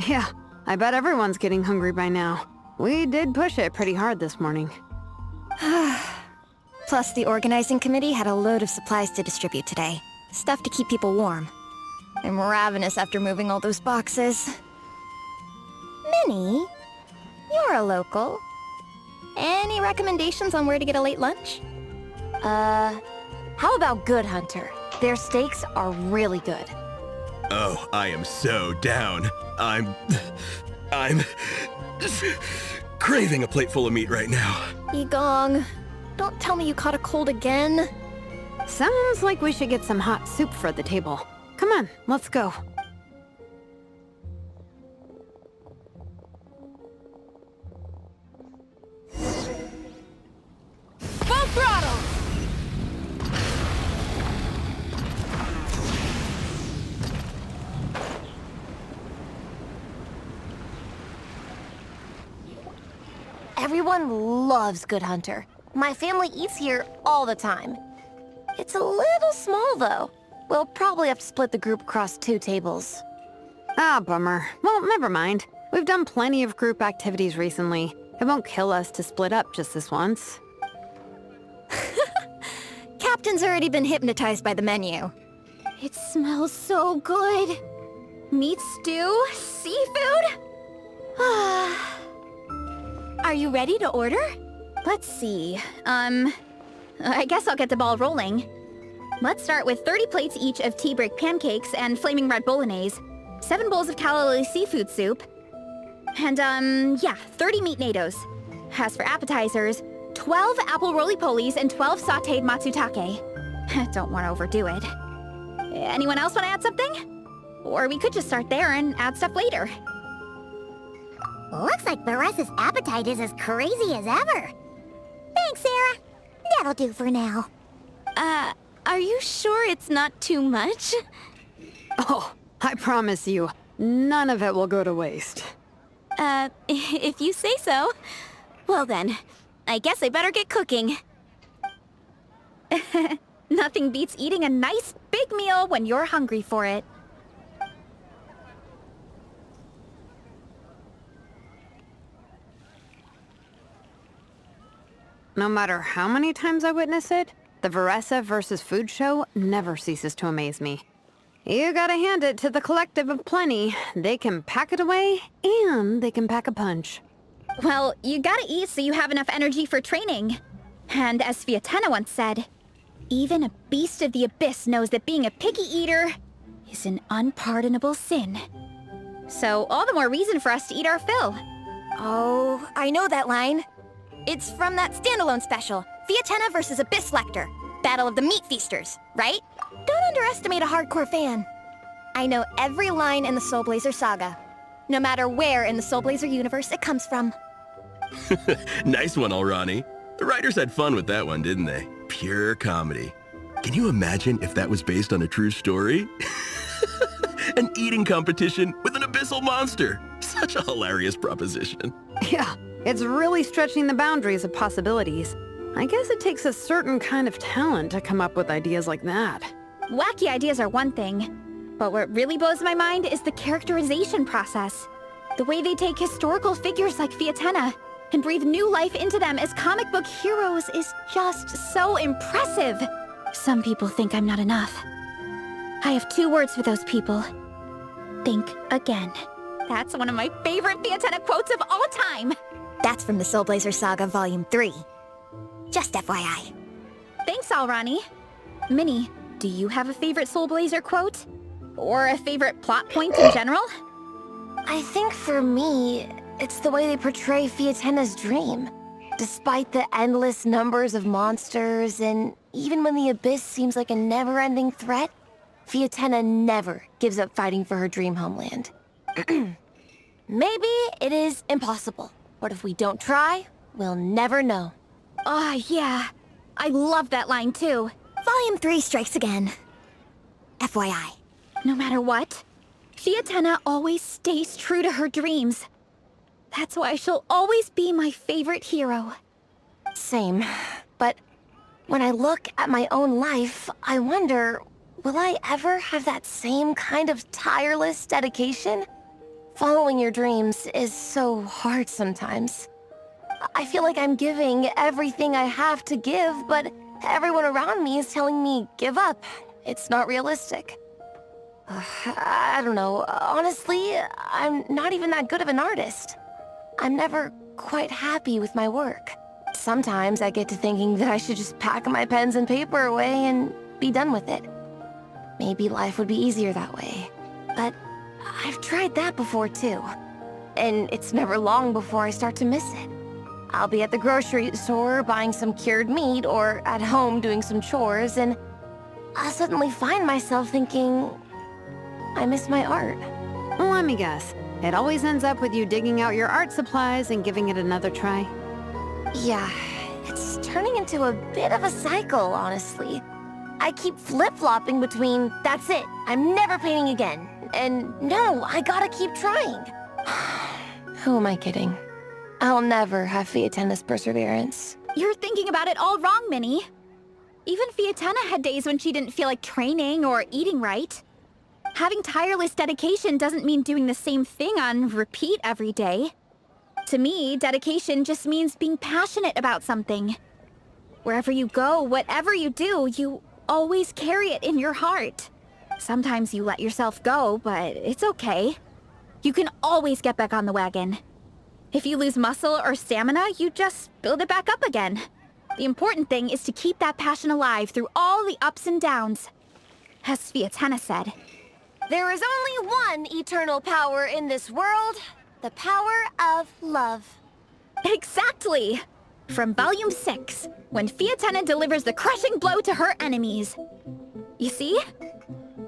Yeah, I bet everyone's getting hungry by now. We did push it pretty hard this morning. Plus, the organizing committee had a load of supplies to distribute today. Stuff to keep people warm. I'm ravenous after moving all those boxes. Minnie, you're a local. Any recommendations on where to get a late lunch? How about Good Hunter? Their steaks are really good. Oh, I am so down. I'm craving a plate full of meat right now. Yigong, don't tell me you caught a cold again. Sounds like we should get some hot soup for the table. Come on, let's go. Full throttle! Everyone loves Good Hunter. My family eats here all the time. It's a little small, though. We'll probably have to split the group across 2 tables. Ah, bummer. Well, never mind. We've done plenty of group activities recently. It won't kill us to split up just this once. Captain's already been hypnotized by the menu. It smells so good. Meat stew? Seafood? Are you ready to order? Let's see. I guess I'll get the ball rolling. Let's start with 30 plates each of tea break pancakes and flaming red bolognese, 7 bowls of calla lily seafood soup, and, 30 meat natos. As for appetizers, 12 apple roly-polies and 12 sautéed matsutake. Don't want to overdo it. Anyone else want to add something? Or we could just start there and add stuff later. Looks like Beres's appetite is as crazy as ever. Thanks, Sarah. That'll do for now. Are you sure it's not too much? Oh, I promise you, none of it will go to waste. If you say so. Well then, I guess I better get cooking. Nothing beats eating a nice big meal when you're hungry for it. No matter how many times I witness it, the Varesa versus Food show never ceases to amaze me. You gotta hand it to the collective of plenty. They can pack it away, and they can pack a punch. Well, you gotta eat so you have enough energy for training. And as Fietena once said, even a beast of the abyss knows that being a picky eater is an unpardonable sin. So all the more reason for us to eat our fill. Oh, I know that line. It's from that standalone special, Fietena versus Abyss Lecter, Battle of the Meat Feasters, right? Don't underestimate a hardcore fan. I know every line in the Soulblazer saga, no matter where in the Soulblazer universe it comes from. Nice one, Alrani. The writers had fun with that one, didn't they? Pure comedy. Can you imagine if that was based on a true story? An eating competition with an abyssal monster. Such a hilarious proposition. Yeah, it's really stretching the boundaries of possibilities. I guess it takes a certain kind of talent to come up with ideas like that. Wacky ideas are one thing, but what really blows my mind is the characterization process. The way they take historical figures like Fietena and breathe new life into them as comic book heroes is just so impressive. Some people think I'm not enough. I have 2 words for those people. Think again. That's one of my favorite Fietena quotes of all time. That's from the Soulblazer Saga Volume 3. Just FYI. Thanks, Alrani. Minnie, do you have a favorite Soulblazer quote? Or a favorite plot point in general? I think for me, it's the way they portray Fietena's dream. Despite the endless numbers of monsters, and even when the Abyss seems like a never-ending threat, Fietena never gives up fighting for her dream homeland. Maybe it is impossible, but if we don't try, we'll never know. Yeah. I love that line too. Volume 3 strikes again. FYI. No matter what, Fietena always stays true to her dreams. That's why she'll always be my favorite hero. Same. But when I look at my own life, I wonder, will I ever have that same kind of tireless dedication? Following your dreams is so hard sometimes. I feel like I'm giving everything I have to give, but everyone around me is telling me, give up. It's not realistic. I don't know. Honestly, I'm not even that good of an artist. I'm never quite happy with my work. Sometimes I get to thinking that I should just pack my pens and paper away and be done with it. Maybe life would be easier that way. But I've tried that before too. And it's never long before I start to miss it. I'll be at the grocery store buying some cured meat or at home doing some chores, and I'll suddenly find myself thinking, I miss my art. Let me guess. It always ends up with you digging out your art supplies and giving it another try. Yeah, it's turning into a bit of a cycle, honestly. I keep flip-flopping between, that's it, I'm never painting again, and no, I gotta keep trying. Who am I kidding? I'll never have Fietena's perseverance. You're thinking about it all wrong, Minnie. Even Fietena had days when she didn't feel like training or eating right. Having tireless dedication doesn't mean doing the same thing on repeat every day. To me, dedication just means being passionate about something. Wherever you go, whatever you do, you always carry it in your heart. Sometimes you let yourself go, but it's okay. You can always get back on the wagon. If you lose muscle or stamina, you just build it back up again. The important thing is to keep that passion alive through all the ups and downs. As Fietena said, there is only one eternal power in this world, the power of love. Exactly! From Volume 6, when Fietena delivers the crushing blow to her enemies. You see?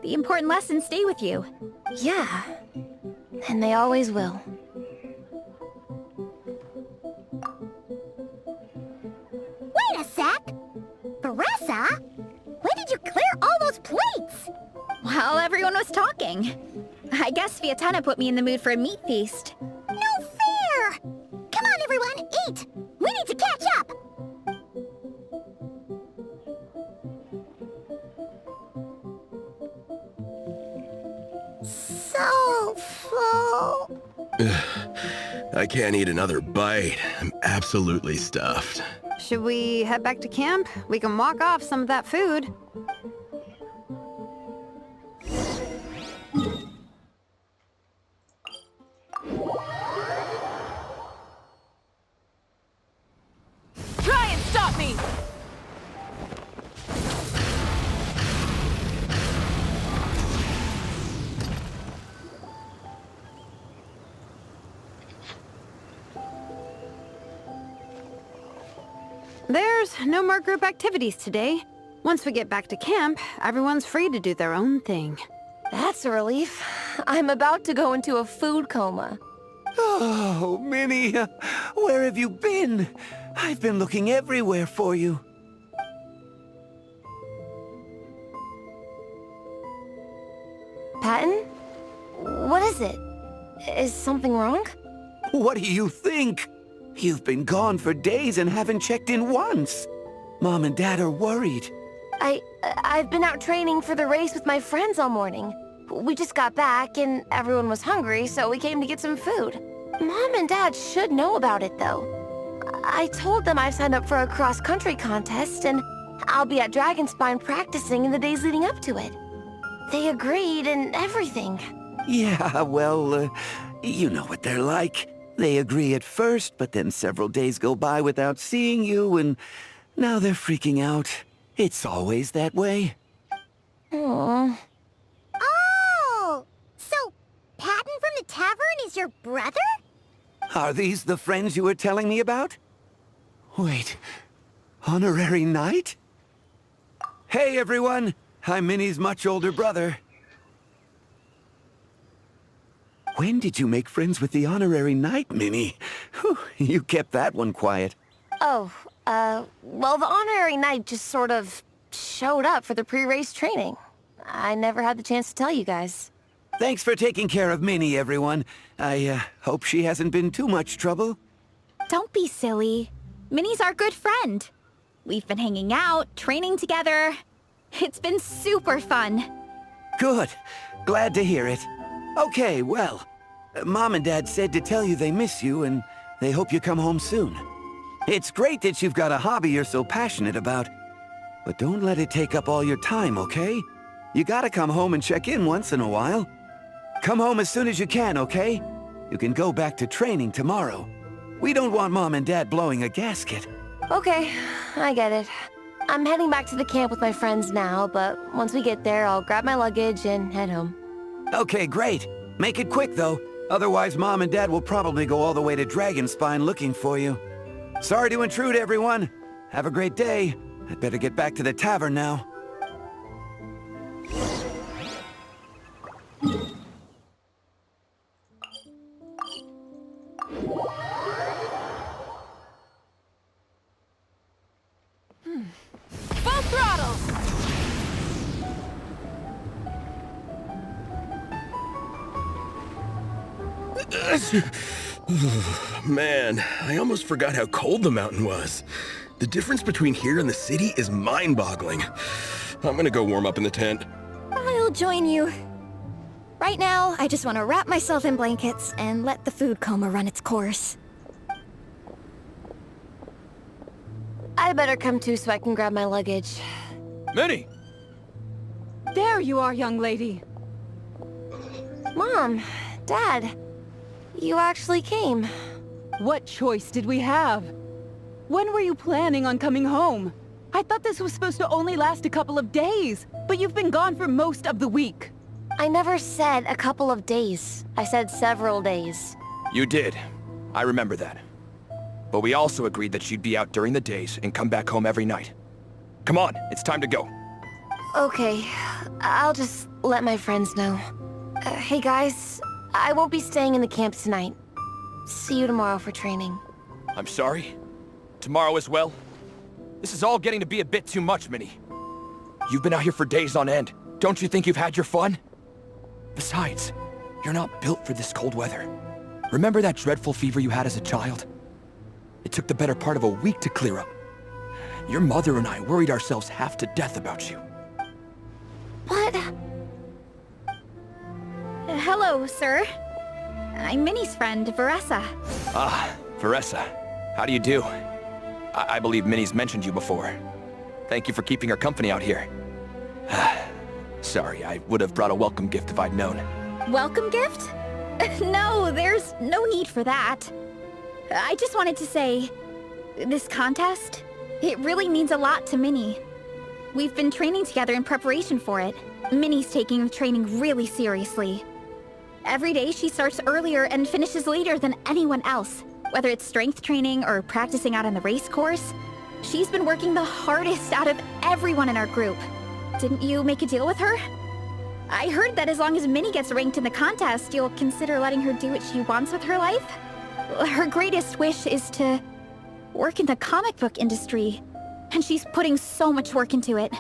The important lessons stay with you. Yeah, and they always will. Wait a sec! Baressa? When did you clear all those plates? While everyone was talking. I guess Fietena put me in the mood for a meat feast. No fair! Come on, everyone, eat! We need to catch up! So full. I can't eat another bite. I'm absolutely stuffed. Should we head back to camp? We can walk off some of that food. Try and stop me! There's no more group activities today. Once we get back to camp, everyone's free to do their own thing. That's a relief. I'm about to go into a food coma. Oh, Minnie, where have you been? I've been looking everywhere for you. Patton? What is it? Is something wrong? What do you think? You've been gone for days and haven't checked in once. Mom and Dad are worried. I've been out training for the race with my friends all morning. We just got back and everyone was hungry, so we came to get some food. Mom and Dad should know about it, though. I told them I've signed up for a cross-country contest and I'll be at Dragonspine practicing in the days leading up to it. They agreed and everything. Yeah, well, you know what they're like. They agree at first, but then several days go by without seeing you, and now they're freaking out. It's always that way. Aww. Oh! So, Patton from the tavern is your brother? Are these the friends you were telling me about? Wait, Honorary Knight? Hey, everyone! I'm Minnie's much older brother. When did you make friends with the Honorary Knight, Minnie? Whew, you kept that one quiet. Oh, well, the Honorary Knight just sort of showed up for the pre-race training. I never had the chance to tell you guys. Thanks for taking care of Minnie, everyone. I hope she hasn't been too much trouble. Don't be silly. Minnie's our good friend. We've been hanging out, training together. It's been super fun. Good. Glad to hear it. Okay, well, Mom and Dad said to tell you they miss you and they hope you come home soon. It's great that you've got a hobby you're so passionate about, but don't let it take up all your time, okay? You gotta come home and check in once in a while. Come home as soon as you can, okay? You can go back to training tomorrow. We don't want Mom and Dad blowing a gasket. Okay, I get it. I'm heading back to the camp with my friends now, but once we get there, I'll grab my luggage and head home. Okay, great. Make it quick, though. Otherwise, Mom and Dad will probably go all the way to Dragonspine looking for you. Sorry to intrude, everyone. Have a great day. I'd better get back to the tavern now. Full throttle! Man, I almost forgot how cold the mountain was. The difference between here and the city is mind-boggling. I'm gonna go warm up in the tent. I'll join you. Right now, I just want to wrap myself in blankets and let the food coma run its course. I'd better come too so I can grab my luggage. Minnie! There you are, young lady. Mom, Dad, you actually came. What choice did we have? When were you planning on coming home? I thought this was supposed to only last a couple of days, but you've been gone for most of the week. I never said a couple of days. I said several days. You did. I remember that. But we also agreed that you'd be out during the days and come back home every night. Come on, it's time to go. Okay, I'll just let my friends know. Hey guys, I won't be staying in the camp tonight. See you tomorrow for training. I'm sorry. Tomorrow as well. This is all getting to be a bit too much, Minnie. You've been out here for days on end. Don't you think you've had your fun? Besides, you're not built for this cold weather. Remember that dreadful fever you had as a child? It took the better part of a week to clear up. Your mother and I worried ourselves half to death about you. What? Hello, sir. I'm Minnie's friend, Veressa. Ah, Veressa. How do you do? I believe Minnie's mentioned you before. Thank you for keeping her company out here. Sorry, I would have brought a welcome gift if I'd known. Welcome gift? No, there's no need for that. I just wanted to say, this contest, it really means a lot to Minnie. We've been training together in preparation for it. Minnie's taking the training really seriously. Every day she starts earlier and finishes later than anyone else. Whether it's strength training or practicing out on the race course, she's been working the hardest out of everyone in our group. Didn't you make a deal with her? I heard that as long as Minnie gets ranked in the contest, you'll consider letting her do what she wants with her life? Her greatest wish is to work in the comic book industry, and she's putting so much work into it.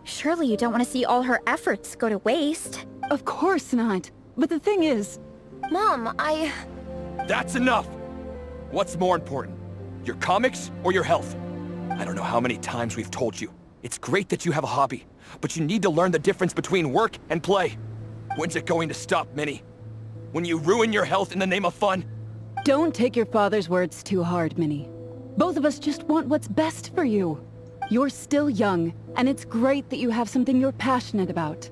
Surely you don't want to see all her efforts go to waste. Of course not. But the thing is... Mom, That's enough! What's more important? Your comics or your health? I don't know how many times we've told you. It's great that you have a hobby, but you need to learn the difference between work and play. When's it going to stop, Minnie? When you ruin your health in the name of fun? Don't take your father's words too hard, Minnie. Both of us just want what's best for you. You're still young, and it's great that you have something you're passionate about.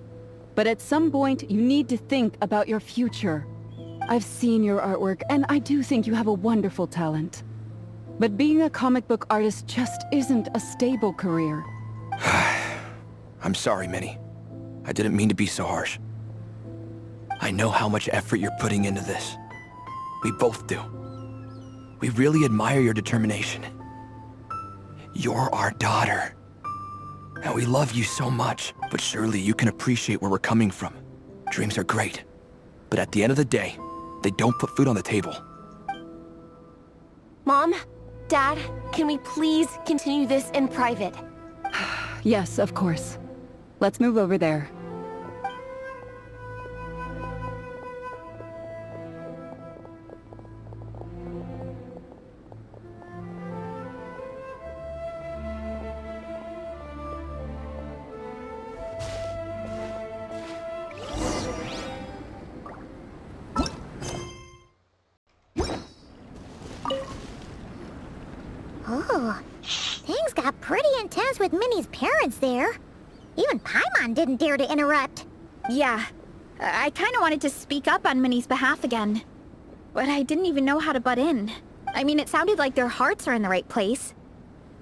But at some point, you need to think about your future. I've seen your artwork, and I do think you have a wonderful talent. But being a comic book artist just isn't a stable career. I'm sorry, Minnie. I didn't mean to be so harsh. I know how much effort you're putting into this. We both do. We really admire your determination. You're our daughter. And we love you so much, but surely you can appreciate where we're coming from. Dreams are great, but at the end of the day, they don't put food on the table. Mom, Dad, can we please continue this in private? Yes, of course. Let's move over there. Oh, things got pretty intense with Minnie's parents there. Even Paimon didn't dare to interrupt. Yeah, I kinda wanted to speak up on Minnie's behalf again. But I didn't even know how to butt in. I mean, it sounded like their hearts are in the right place.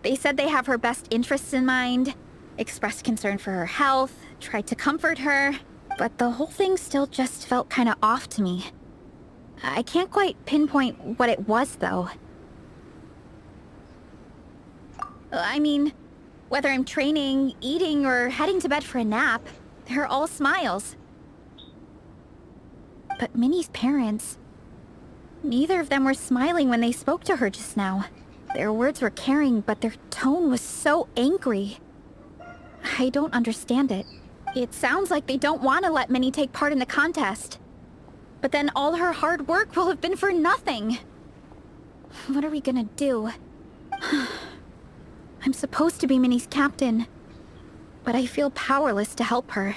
They said they have her best interests in mind, expressed concern for her health, tried to comfort her, but the whole thing still just felt kinda off to me. I can't quite pinpoint what it was, though. I mean, whether I'm training, eating, or heading to bed for a nap, they're all smiles. But Minnie's parents... neither of them were smiling when they spoke to her just now. Their words were caring, but their tone was so angry. I don't understand it. It sounds like they don't want to let Minnie take part in the contest. But then all her hard work will have been for nothing. What are we gonna do? I'm supposed to be Minnie's captain, but I feel powerless to help her.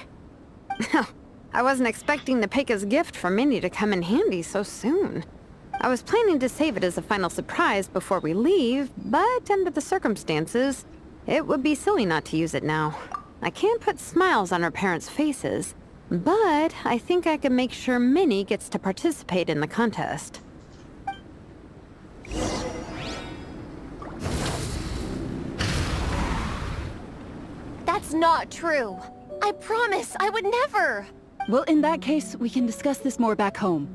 I wasn't expecting the Pekka's gift for Minnie to come in handy so soon. I was planning to save it as a final surprise before we leave, but under the circumstances, it would be silly not to use it now. I can't put smiles on her parents' faces, but I think I can make sure Minnie gets to participate in the contest. That's not true. I promise I would never. Well, in that case, we can discuss this more back home.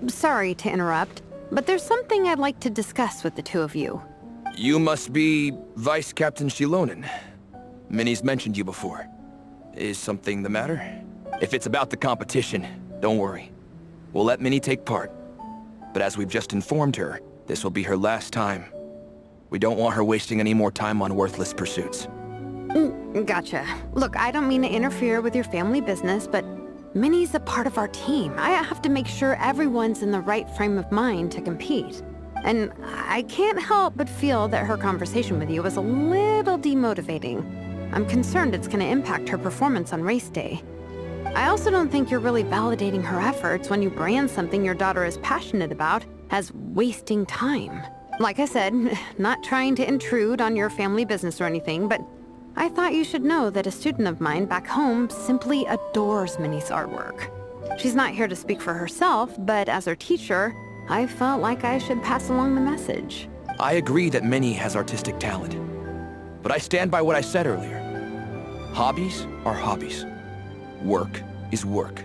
Sorry to interrupt, but there's something I'd like to discuss with the two of you. You must be Vice Captain Shilonen. Minnie's mentioned you before. Is something the matter? If it's about the competition, don't worry. We'll let Minnie take part. But as we've just informed her, this will be her last time. We don't want her wasting any more time on worthless pursuits. Gotcha. Look, I don't mean to interfere with your family business, but Minnie's a part of our team. I have to make sure everyone's in the right frame of mind to compete. And I can't help but feel that her conversation with you was a little demotivating. I'm concerned it's going to impact her performance on race day. I also don't think you're really validating her efforts when you brand something your daughter is passionate about as wasting time. Like I said, not trying to intrude on your family business or anything, but I thought you should know that a student of mine back home simply adores Minnie's artwork. She's not here to speak for herself, but as her teacher, I felt like I should pass along the message. I agree that Minnie has artistic talent, but I stand by what I said earlier. Hobbies are hobbies. Work is work.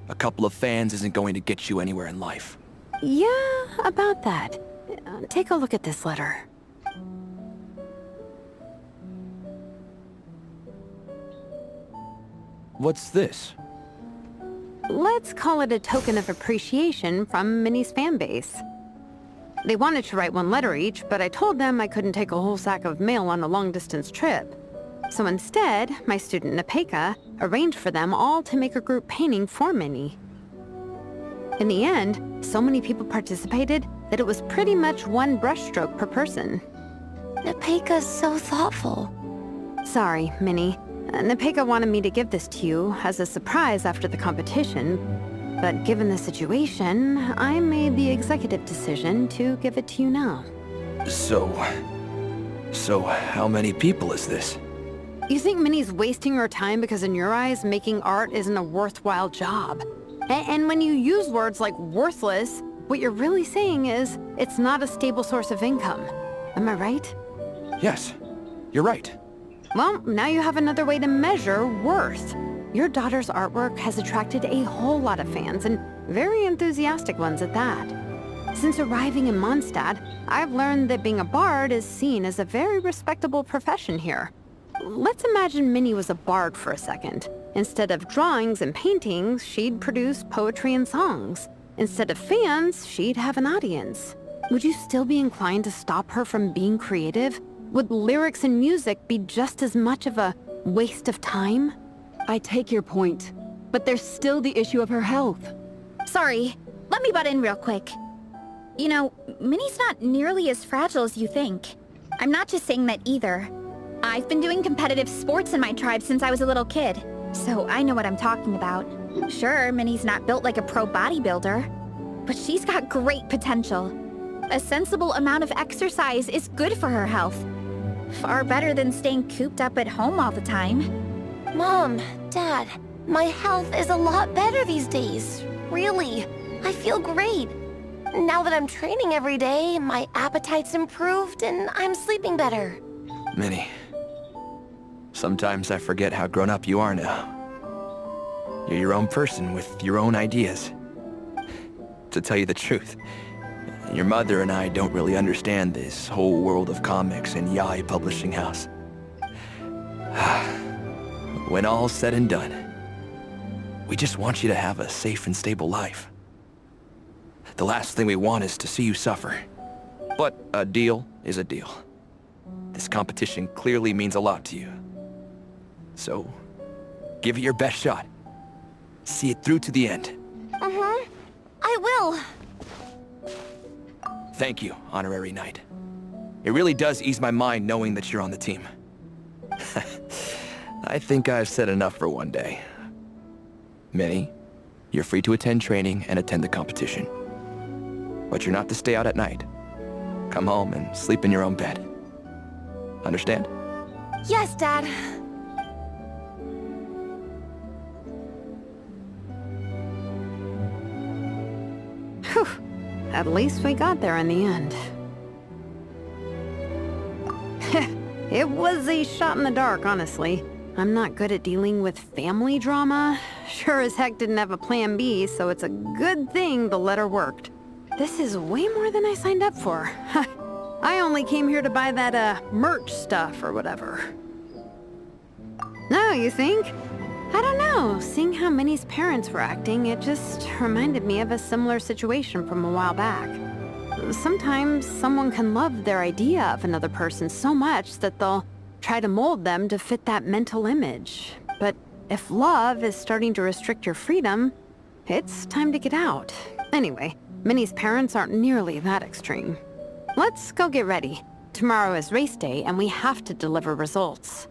A couple of fans isn't going to get you anywhere in life. Yeah, about that. Take a look at this letter. What's this? Let's call it a token of appreciation from Minnie's fan base. They wanted to write one letter each, but I told them I couldn't take a whole sack of mail on a long-distance trip. So instead, my student Nepeka arranged for them all to make a group painting for Minnie. In the end, so many people participated that it was pretty much one brushstroke per person. Nepeka's so thoughtful. Sorry, Minnie. Nepeka wanted me to give this to you as a surprise after the competition, but given the situation, I made the executive decision to give it to you now. So how many people is this? You think Minnie's wasting her time because in your eyes, making art isn't a worthwhile job? And when you use words like worthless, what you're really saying is it's not a stable source of income. Am I right? Yes, you're right. Well, now you have another way to measure worth. Your daughter's artwork has attracted a whole lot of fans, and very enthusiastic ones at that. Since arriving in Mondstadt, I've learned that being a bard is seen as a very respectable profession here. Let's imagine Minnie was a bard for a second. Instead of drawings and paintings, she'd produce poetry and songs. Instead of fans, she'd have an audience. Would you still be inclined to stop her from being creative? Would lyrics and music be just as much of a waste of time? I take your point, but there's still the issue of her health. Sorry, let me butt in real quick. You know, Minnie's not nearly as fragile as you think. I'm not just saying that either. I've been doing competitive sports in my tribe since I was a little kid, so I know what I'm talking about. Sure, Minnie's not built like a pro bodybuilder, but she's got great potential. A sensible amount of exercise is good for her health. Far better than staying cooped up at home all the time. Mom, Dad, my health is a lot better these days. Really, I feel great. Now that I'm training every day, my appetite's improved and I'm sleeping better. Minnie, sometimes I forget how grown up you are now. You're your own person with your own ideas. To tell you the truth, your mother and I don't really understand this whole world of comics and yaoi publishing house. When all's said and done, we just want you to have a safe and stable life. The last thing we want is to see you suffer. But a deal is a deal. This competition clearly means a lot to you. So, give it your best shot. See it through to the end. Mm-hmm. I will. Thank you, Honorary Knight. It really does ease my mind knowing that you're on the team. I think I've said enough for one day. Minnie, you're free to attend training and attend the competition. But you're not to stay out at night. Come home and sleep in your own bed. Understand? Yes, Dad. Whew. At least we got there in the end. It was a shot in the dark, honestly. I'm not good at dealing with family drama. Sure as heck didn't have a plan B, so it's a good thing the letter worked. This is way more than I signed up for. I only came here to buy that, merch stuff or whatever. No, you think? I don't know. Seeing how Minnie's parents were acting, it just reminded me of a similar situation from a while back. Sometimes someone can love their idea of another person so much that they'll try to mold them to fit that mental image. But if love is starting to restrict your freedom, it's time to get out. Anyway, Minnie's parents aren't nearly that extreme. Let's go get ready. Tomorrow is race day and we have to deliver results.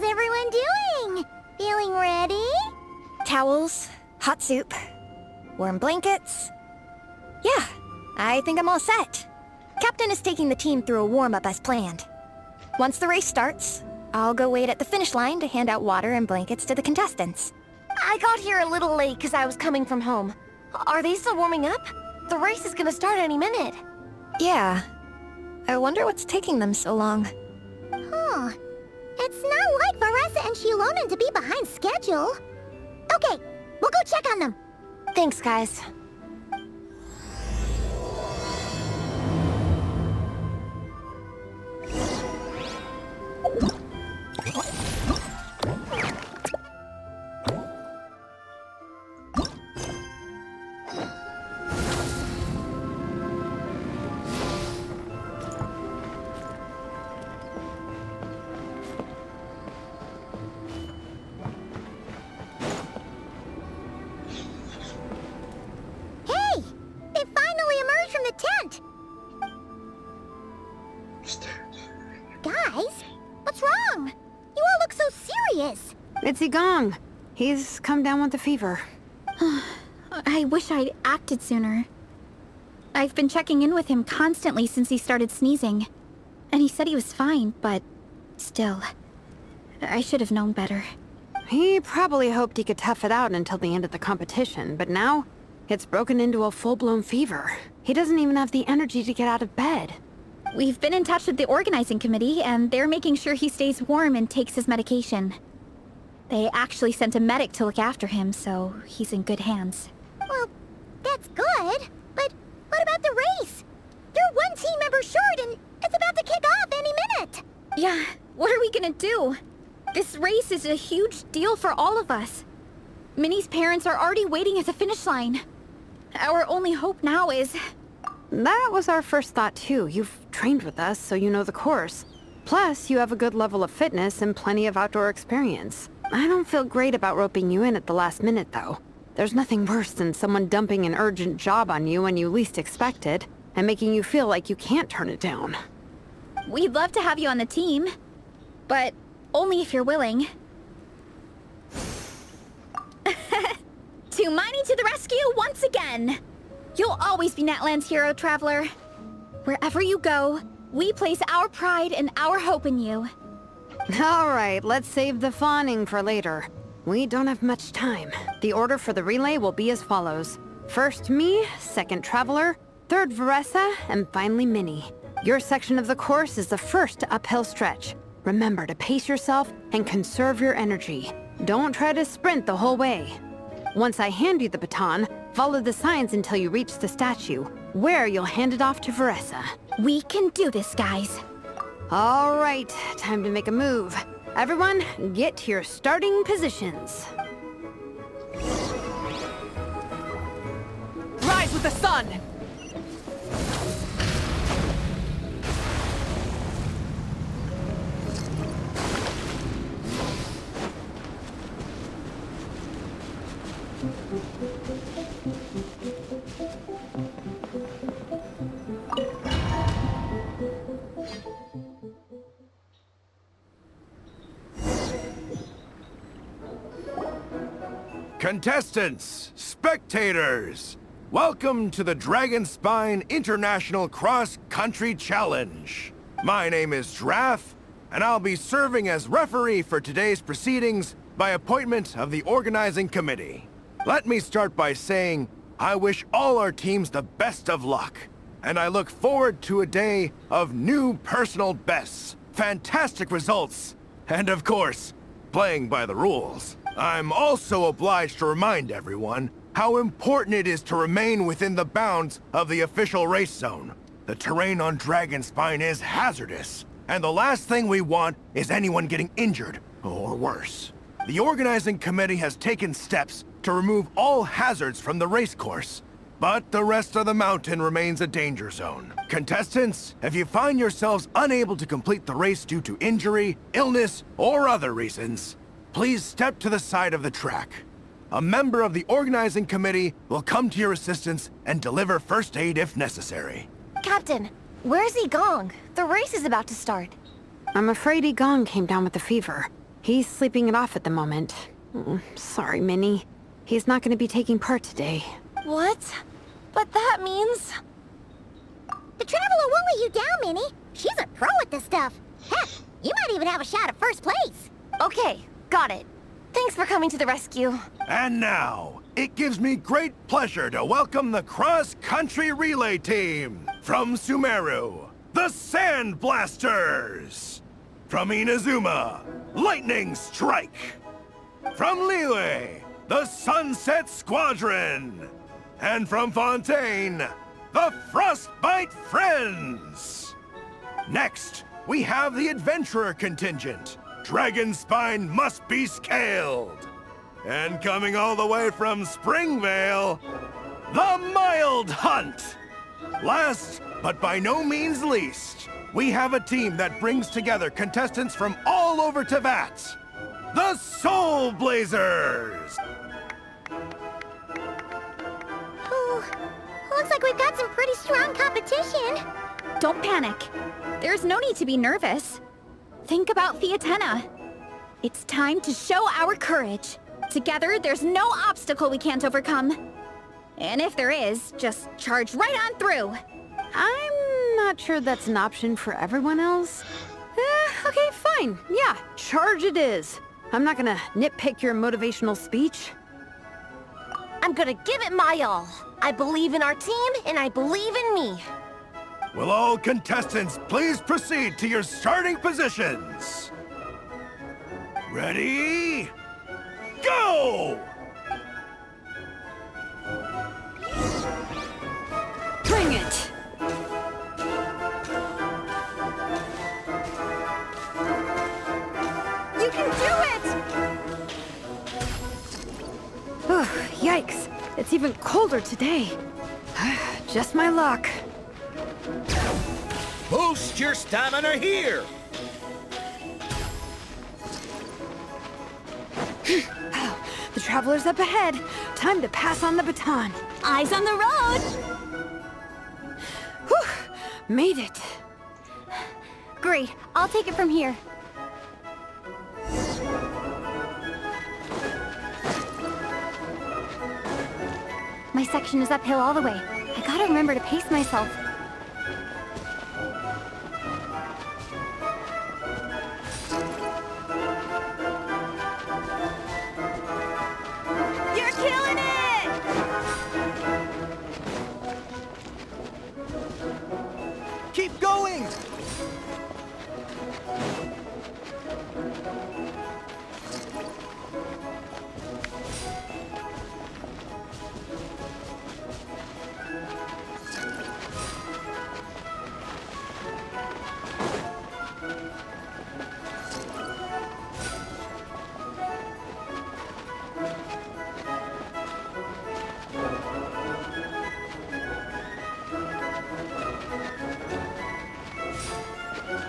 everyone doing? Feeling ready? Towels, hot soup, warm blankets. Yeah, I think I'm all set. Captain is taking the team through a warm-up as planned. Once the race starts, I'll go wait at the finish line to hand out water and blankets to the contestants. I got here a little late because I was coming from home. Are they still warming up? The race is gonna start any minute. Yeah. I wonder what's taking them so long. Huh. It's not like Veressa and Shilonen to be behind schedule. Okay, we'll go check on them. Thanks, guys. Hey! They finally emerged from the tent! Guys, what's wrong? You all look so serious. It's Igong. He's come down with the fever. I wish I'd acted sooner. I've been checking in with him constantly since he started sneezing. And he said he was fine, but still, I should have known better. He probably hoped he could tough it out until the end of the competition, but now it's broken into a full-blown fever. He doesn't even have the energy to get out of bed. We've been in touch with the organizing committee, and they're making sure he stays warm and takes his medication. They actually sent a medic to look after him, so he's in good hands. Well, that's good, but what about the race? You're one team member short and it's about to kick off any minute. Yeah, what are we gonna do? This race is a huge deal for all of us. Minnie's parents are already waiting at the finish line. Our only hope now is... That was our first thought too. You've trained with us, so you know the course. Plus, you have a good level of fitness and plenty of outdoor experience. I don't feel great about roping you in at the last minute, though. There's nothing worse than someone dumping an urgent job on you when you least expect it, and making you feel like you can't turn it down. We'd love to have you on the team, but only if you're willing. Tumani to the rescue once again! You'll always be Natlan's hero, Traveler. Wherever you go, we place our pride and our hope in you. All right, let's save the fawning for later. We don't have much time. The order for the relay will be as follows. First me, second Traveler, third Veressa, and finally Minnie. Your section of the course is the first uphill stretch. Remember to pace yourself and conserve your energy. Don't try to sprint the whole way. Once I hand you the baton, follow the signs until you reach the statue, where you'll hand it off to Veressa. We can do this, guys. All right, time to make a move. Everyone, get to your starting positions. Rise with the sun! Contestants, spectators, welcome to the Dragonspine International Cross Country Challenge. My name is Draff, and I'll be serving as referee for today's proceedings by appointment of the organizing committee. Let me start by saying I wish all our teams the best of luck, and I look forward to a day of new personal bests, fantastic results, and of course, playing by the rules. I'm also obliged to remind everyone how important it is to remain within the bounds of the official race zone. The terrain on Dragonspine is hazardous, and the last thing we want is anyone getting injured, or worse. The organizing committee has taken steps to remove all hazards from the race course, but the rest of the mountain remains a danger zone. Contestants, if you find yourselves unable to complete the race due to injury, illness, or other reasons, please step to the side of the track. A member of the organizing committee will come to your assistance and deliver first aid if necessary. Captain, where's Igong? The race is about to start. I'm afraid Igong came down with the fever. He's sleeping it off at the moment. Sorry, Minnie. He's not going to be taking part today. What? But that means... The Traveler won't let you down, Minnie. She's a pro at this stuff. Heck, you might even have a shot at first place. Okay, got it. Thanks for coming to the rescue. And now, it gives me great pleasure to welcome the cross-country relay team from Sumeru, the Sand Blasters. From Inazuma, Lightning Strike. From Liyue, the Sunset Squadron. And from Fontaine, the Frostbite Friends. Next, we have the Adventurer contingent. Dragon Spine must be scaled. And coming all the way from Springvale, the Mild Hunt. Last, but by no means least, we have a team that brings together contestants from all over Teyvat. The Soulblazers! Ooh, looks like we've got some pretty strong competition. Don't panic. There's no need to be nervous. Think about Fietena. It's time to show our courage. Together, there's no obstacle we can't overcome. And if there is, just charge right on through. I'm not sure that's an option for everyone else. Okay, fine. Yeah, charge it is. I'm not gonna nitpick your motivational speech. I'm gonna give it my all. I believe in our team, and I believe in me. Will all contestants please proceed to your starting positions? Ready? Go! Bring it! You can do it! Yikes! It's even colder today. Just my luck. Boost your stamina here! The Traveler's up ahead. Time to pass on the baton. Eyes on the road! Whew! Made it. Great, I'll take it from here. My section is uphill all the way. I gotta remember to pace myself. You're killing it! Keep going!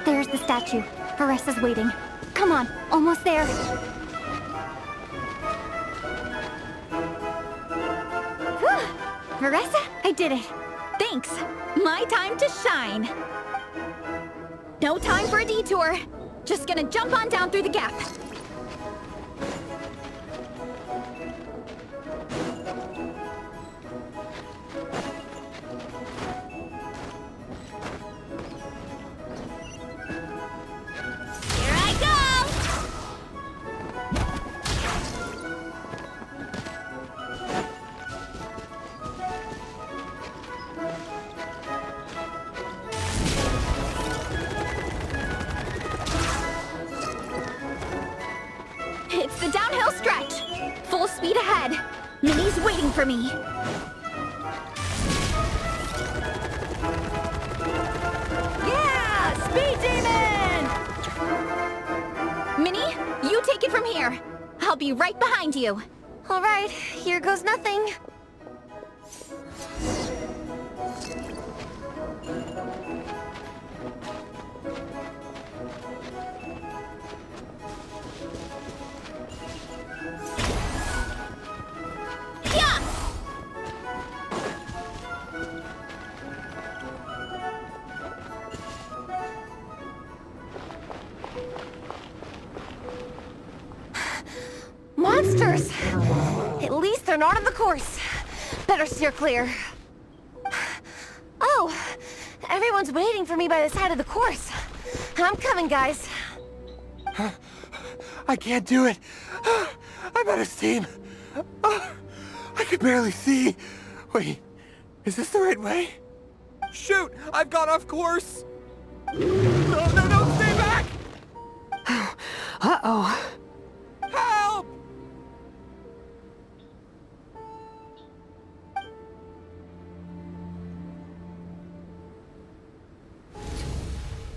There's the statue. Varessa's waiting. Come on, almost there. Whew. Varessa, I did it. Thanks. My time to shine. No time for a detour. Just gonna jump on down through the gap. It's the downhill stretch. Full speed ahead. Minnie's waiting for me. Yeah! Speed Demon! Minnie, you take it from here. I'll be right behind you. All right, here goes nothing. They're not on the course. Better steer clear. Oh, everyone's waiting for me by the side of the course. I'm coming, guys. I can't do it. I'm out of steam. I can barely see. Wait, is this the right way? Shoot! I've gone off course! No, stay back! Uh-oh. Help!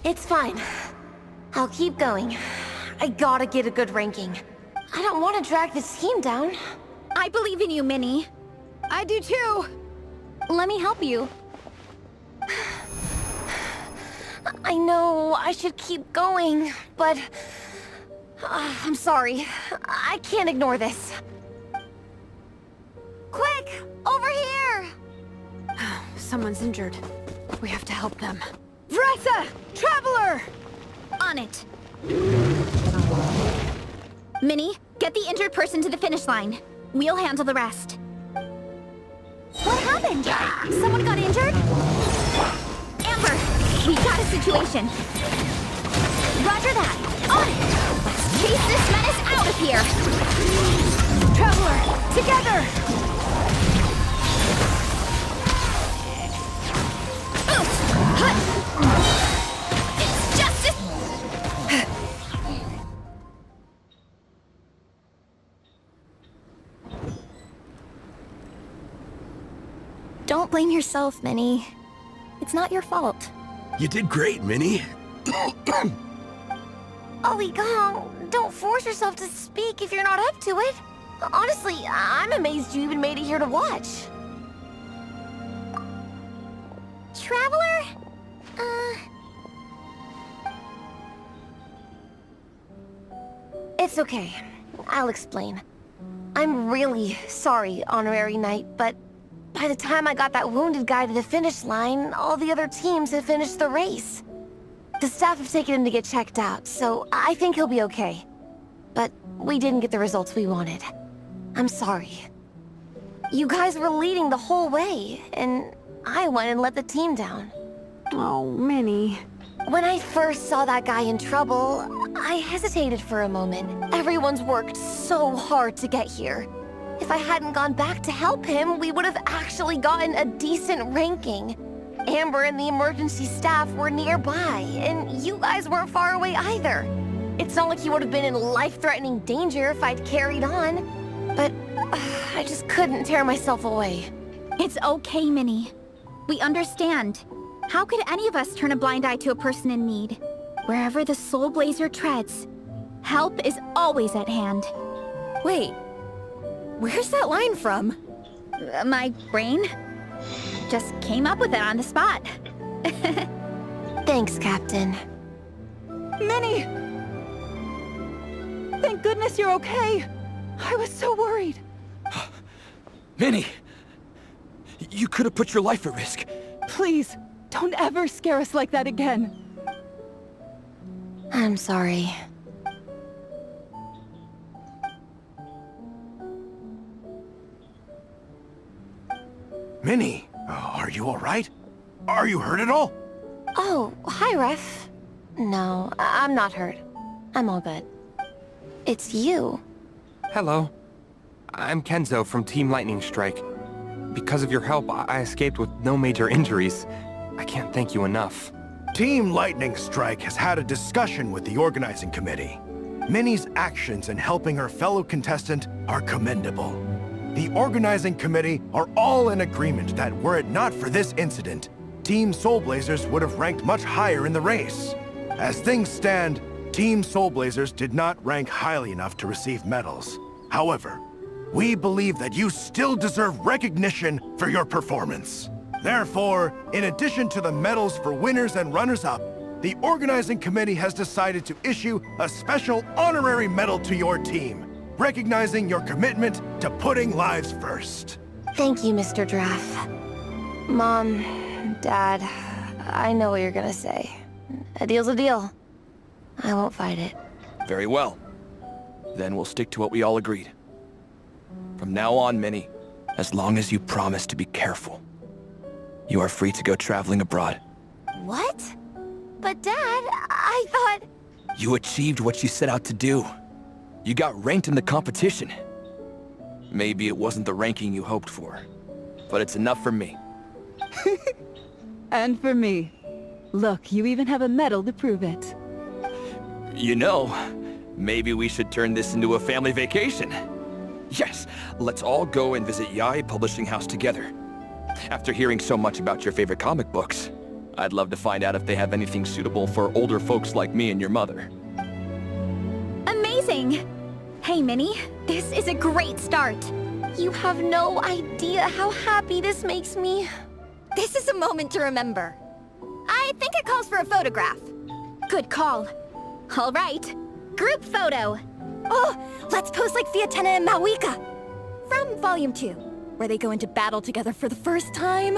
It's fine. I'll keep going. I gotta get a good ranking. I don't want to drag this team down. I believe in you, Minnie. I do too. Let me help you. I know I should keep going, but... I'm sorry. I can't ignore this. Quick! Over here! Someone's injured. We have to help them. Vressa! Traveler! On it. Minnie, get the injured person to the finish line. We'll handle the rest. What happened? Someone got injured? Amber, we got a situation. Roger that. On it! Let's chase this menace out of here! Traveler! Together! It's justice! Don't blame yourself, Minnie. It's not your fault. You did great, Minnie. Ollie Gong, don't force yourself to speak if you're not up to it. Honestly, I'm amazed you even made it here to watch. Traveler? It's okay. I'll explain. I'm really sorry, Honorary Knight, but by the time I got that wounded guy to the finish line, all the other teams had finished the race. The staff have taken him to get checked out, so I think he'll be okay. But we didn't get the results we wanted. I'm sorry. You guys were leading the whole way, and I went and let the team down. Oh, Minnie. When I first saw that guy in trouble, I hesitated for a moment. Everyone's worked so hard to get here. If I hadn't gone back to help him, we would have actually gotten a decent ranking. Amber and the emergency staff were nearby, and you guys weren't far away either. It's not like he would have been in life-threatening danger if I'd carried on, but I just couldn't tear myself away. It's okay, Minnie. We understand. How could any of us turn a blind eye to a person in need? Wherever the Soulblazer treads, help is always at hand. Wait, where's that line from? My brain just came up with it on the spot. Thanks, Captain. Minnie! Thank goodness you're okay. I was so worried. Minnie! You could have put your life at risk. Please, don't ever scare us like that again. I'm sorry. Minnie, are you all right? Are you hurt at all? Oh, hi, Ref. No, I'm not hurt. I'm all good. It's you. Hello. I'm Kenzo from Team Lightning Strike. Because of your help, I escaped with no major injuries. I can't thank you enough. Team Lightning Strike has had a discussion with the organizing committee. Minnie's actions in helping her fellow contestant are commendable. The organizing committee are all in agreement that were it not for this incident, Team Soulblazers would have ranked much higher in the race. As things stand, Team Soulblazers did not rank highly enough to receive medals. However, we believe that you still deserve recognition for your performance. Therefore, in addition to the medals for winners and runners-up, the organizing committee has decided to issue a special honorary medal to your team, recognizing your commitment to putting lives first. Thank you, Mr. Draff. Mom, Dad, I know what you're gonna say. A deal's a deal. I won't fight it. Very well. Then we'll stick to what we all agreed. From now on, Minnie, as long as you promise to be careful, you are free to go traveling abroad. What? But Dad, I thought... You achieved what you set out to do. You got ranked in the competition. Maybe it wasn't the ranking you hoped for, but it's enough for me. And for me. Look, you even have a medal to prove it. You know, maybe we should turn this into a family vacation. Yes, let's all go and visit Yae Publishing House together. After hearing so much about your favorite comic books, I'd love to find out if they have anything suitable for older folks like me and your mother. Amazing! Hey, Minnie, this is a great start. You have no idea how happy this makes me. This is a moment to remember. I think it calls for a photograph. Good call. All right, group photo. Oh, let's pose like Fietena and Mawika. From Volume 2, where they go into battle together for the first time.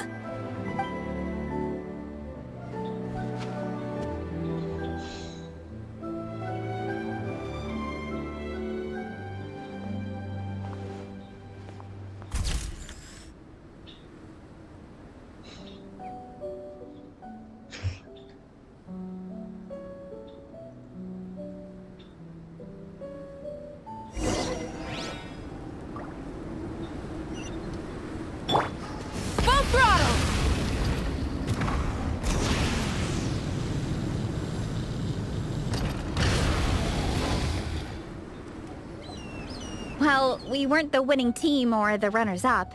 Well, we weren't the winning team or the runners-up.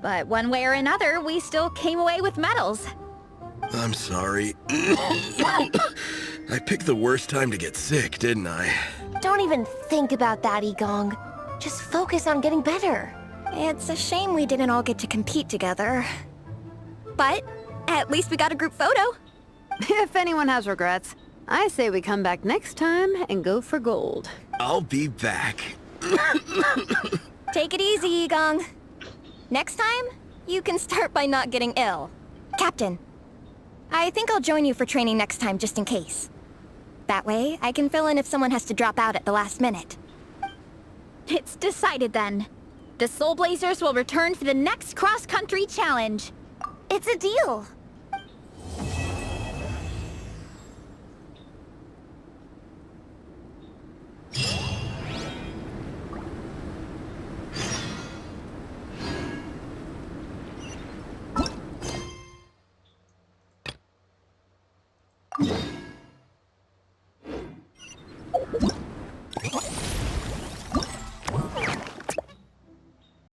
But one way or another, we still came away with medals. I'm sorry. I picked the worst time to get sick, didn't I? Don't even think about that, Igong. Just focus on getting better. It's a shame we didn't all get to compete together. But at least we got a group photo. If anyone has regrets, I say we come back next time and go for gold. I'll be back. Take it easy, Igong. Next time, you can start by not getting ill. Captain, I think I'll join you for training next time just in case. That way, I can fill in if someone has to drop out at the last minute. It's decided then. The Soulblazers will return for the next cross-country challenge. It's a deal.